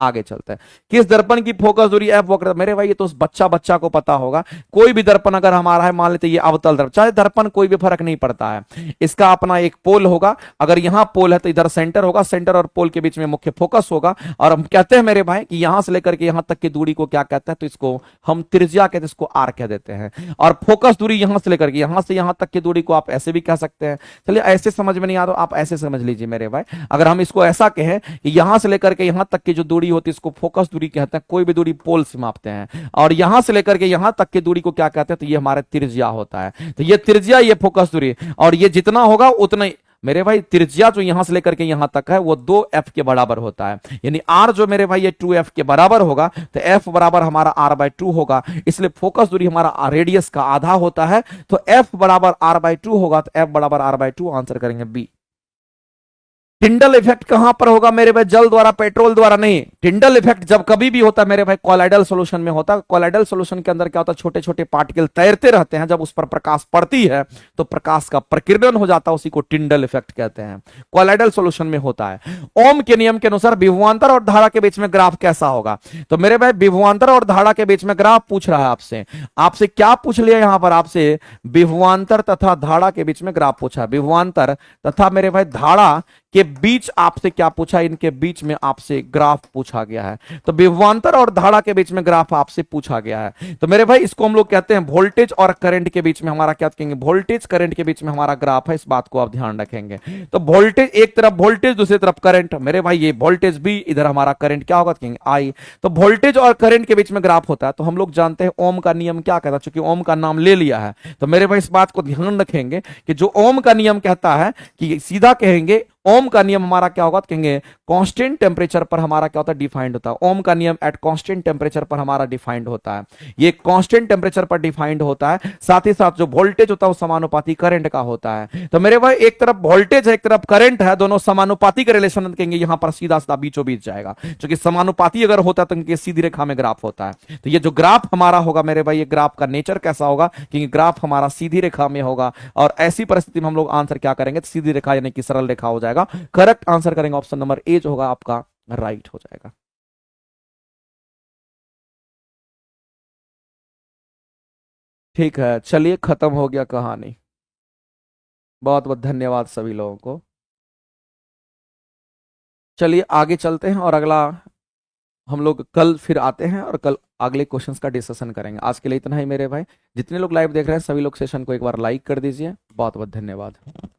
आगे चलते हैं, किस दर्पण की फोकस दूरी एफ वक्र, मेरे भाई ये तो बच्चा को पता होगा। कोई भी दर्पण अगर हमारा है, मान लेते ये अवतल दर्पण, चाहे दर्पण कोई भी फर्क नहीं पड़ता है, इसका अपना एक पोल होगा। अगर यहां पोल है तो इधर सेंटर होगा, सेंटर और पोल के बीच में मुख्य फोकस होगा। और हम कहते हैं मेरे भाई कि यहां से लेकर के यहां तक की दूरी को क्या कहते हैं, तो इसको हम त्रिज्या कहते हैं, इसको आर कह देते हैं। और फोकस दूरी यहां से लेकर के यहां से यहां तक की दूरी को आप ऐसे भी कह सकते हैं। चलिए ऐसे समझ में नहीं आ रहा, आप ऐसे समझ लीजिए मेरे भाई। अगर हम इसको ऐसा कहें कि यहां से लेकर के यहां तक की जो दूरी होती है इसको फोकस दूरी कहते हैं। कोई भी दूरी पोल से मापते हैं। और यहां से लेकर के यहां तक की दूरी को क्या कहते हैं, तो ये हमारे त्रिज्या होता है। तो ये त्रिज्या, ये फोकस दूरी, और ये जितना होगा उतना ही मेरे भाई त्रिज्या जो यहां से लेकर के यहां तक है वो 2f के बराबर होता है। यानी r जो मेरे भाई ये 2f के बराबर होगा, तो f बराबर हमारा r/2 होगा। इसलिए फोकस दूरी हमारा रेडियस का आधा होता है। तो f बराबर r/2 होगा, तो f बराबर r/2 आंसर करेंगे बी। टिंडल इफेक्ट कहां पर होगा मेरे भाई, जल द्वारा, पेट्रोल द्वारा नहीं। टिंडल इफेक्ट जब कभी भी होता है मेरे भाई कोलाइडल सॉल्यूशन में होता है। कोलाइडल सॉल्यूशन के अंदर क्या होता है, छोटे छोटे पार्टिकल तैरते रहते हैं। जब उस पर प्रकाश पड़ती है तो प्रकाश का प्रकीर्णन हो जाता है, उसी को टिंडल इफेक्ट कहते हैं। कोलाइडल सॉल्यूशन में होता है। ओम के नियम के अनुसार विभवांतर और धारा के बीच में ग्राफ कैसा होगा, तो मेरे भाई विभवांतर और धारा के बीच में ग्राफ पूछ रहा है आपसे। आपसे क्या पूछ लिया यहां पर, आपसे विभवांतर तथा धारा के बीच में ग्राफ पूछा। विभवांतर तथा मेरे भाई धारा के बीच आपसे क्या पूछा, इनके बीच में आपसे ग्राफ पूछा गया है। तो विभवांतर और धारा के बीच में ग्राफ आपसे पूछा गया है। तो मेरे भाई इसको हम लोग कहते हैं वोल्टेज और करंट के बीच में हमारा क्या कहेंगे, वोल्टेज करंट के बीच में हमारा ग्राफ है। इस बात को आप ध्यान रखेंगे। तो वोल्टेज एक तरफ वोल्टेज, दूसरी तरफ करंट, मेरे भाई ये वोल्टेज भी, इधर हमारा करंट क्या होगा, कहेंगे आई। तो वोल्टेज और करंट के बीच में ग्राफ होता है। तो हम लोग जानते हैं ओम का नियम क्या कहता है, चूंकि ओम का नाम ले लिया है तो मेरे भाई इस बात को ध्यान रखेंगे कि जो ओम का नियम कहता है कि सीधा कहेंगे ओम का नियम हमारा क्या होगा, तो कहेंगे कांस्टेंट टेम्परेचर पर हमारा क्या होता है, डिफाइंड होता है। ओम का नियम एट कांस्टेंट टेम्परेचर पर हमारा डिफाइंड होता है। ये कांस्टेंट टेम्परेचर पर डिफाइंड होता है। साथ ही साथ जो वोल्टेज होता है वो समानुपाती करंट का होता है। तो मेरे भाई एक तरफ वोल्टेज है, एक तरफ करंट है, दोनों समानुपाती का रिलेशन कहेंगे, यहां पर सीधा सीधा बीचों बीच जाएगा। क्योंकि समानुपाती अगर होता है तो इनके सीधी रेखा में ग्राफ होता है। तो ये जो ग्राफ हमारा होगा मेरे भाई, ये ग्राफ का नेचर कैसा होगा, क्योंकि ग्राफ हमारा सीधी रेखा में होगा। और ऐसी परिस्थिति में हम लोग आंसर क्या करेंगे, तो सीधी रेखा यानी कि सरल रेखा हो जाएगा। करेक्ट आंसर करेंगे ऑप्शन नंबर ए जो होगा आपका राइट हो जाएगा। ठीक है, चलिए खत्म हो गया कहानी। बहुत बहुत धन्यवाद सभी लोगों को। चलिए आगे चलते हैं और अगला हम लोग कल फिर आते हैं और कल अगले क्वेश्चंस का डिस्कशन करेंगे। आज के लिए इतना ही मेरे भाई। जितने लोग लाइव देख रहे हैं सभी लोग सेशन को एक बार लाइक कर दीजिए। बहुत बहुत धन्यवाद।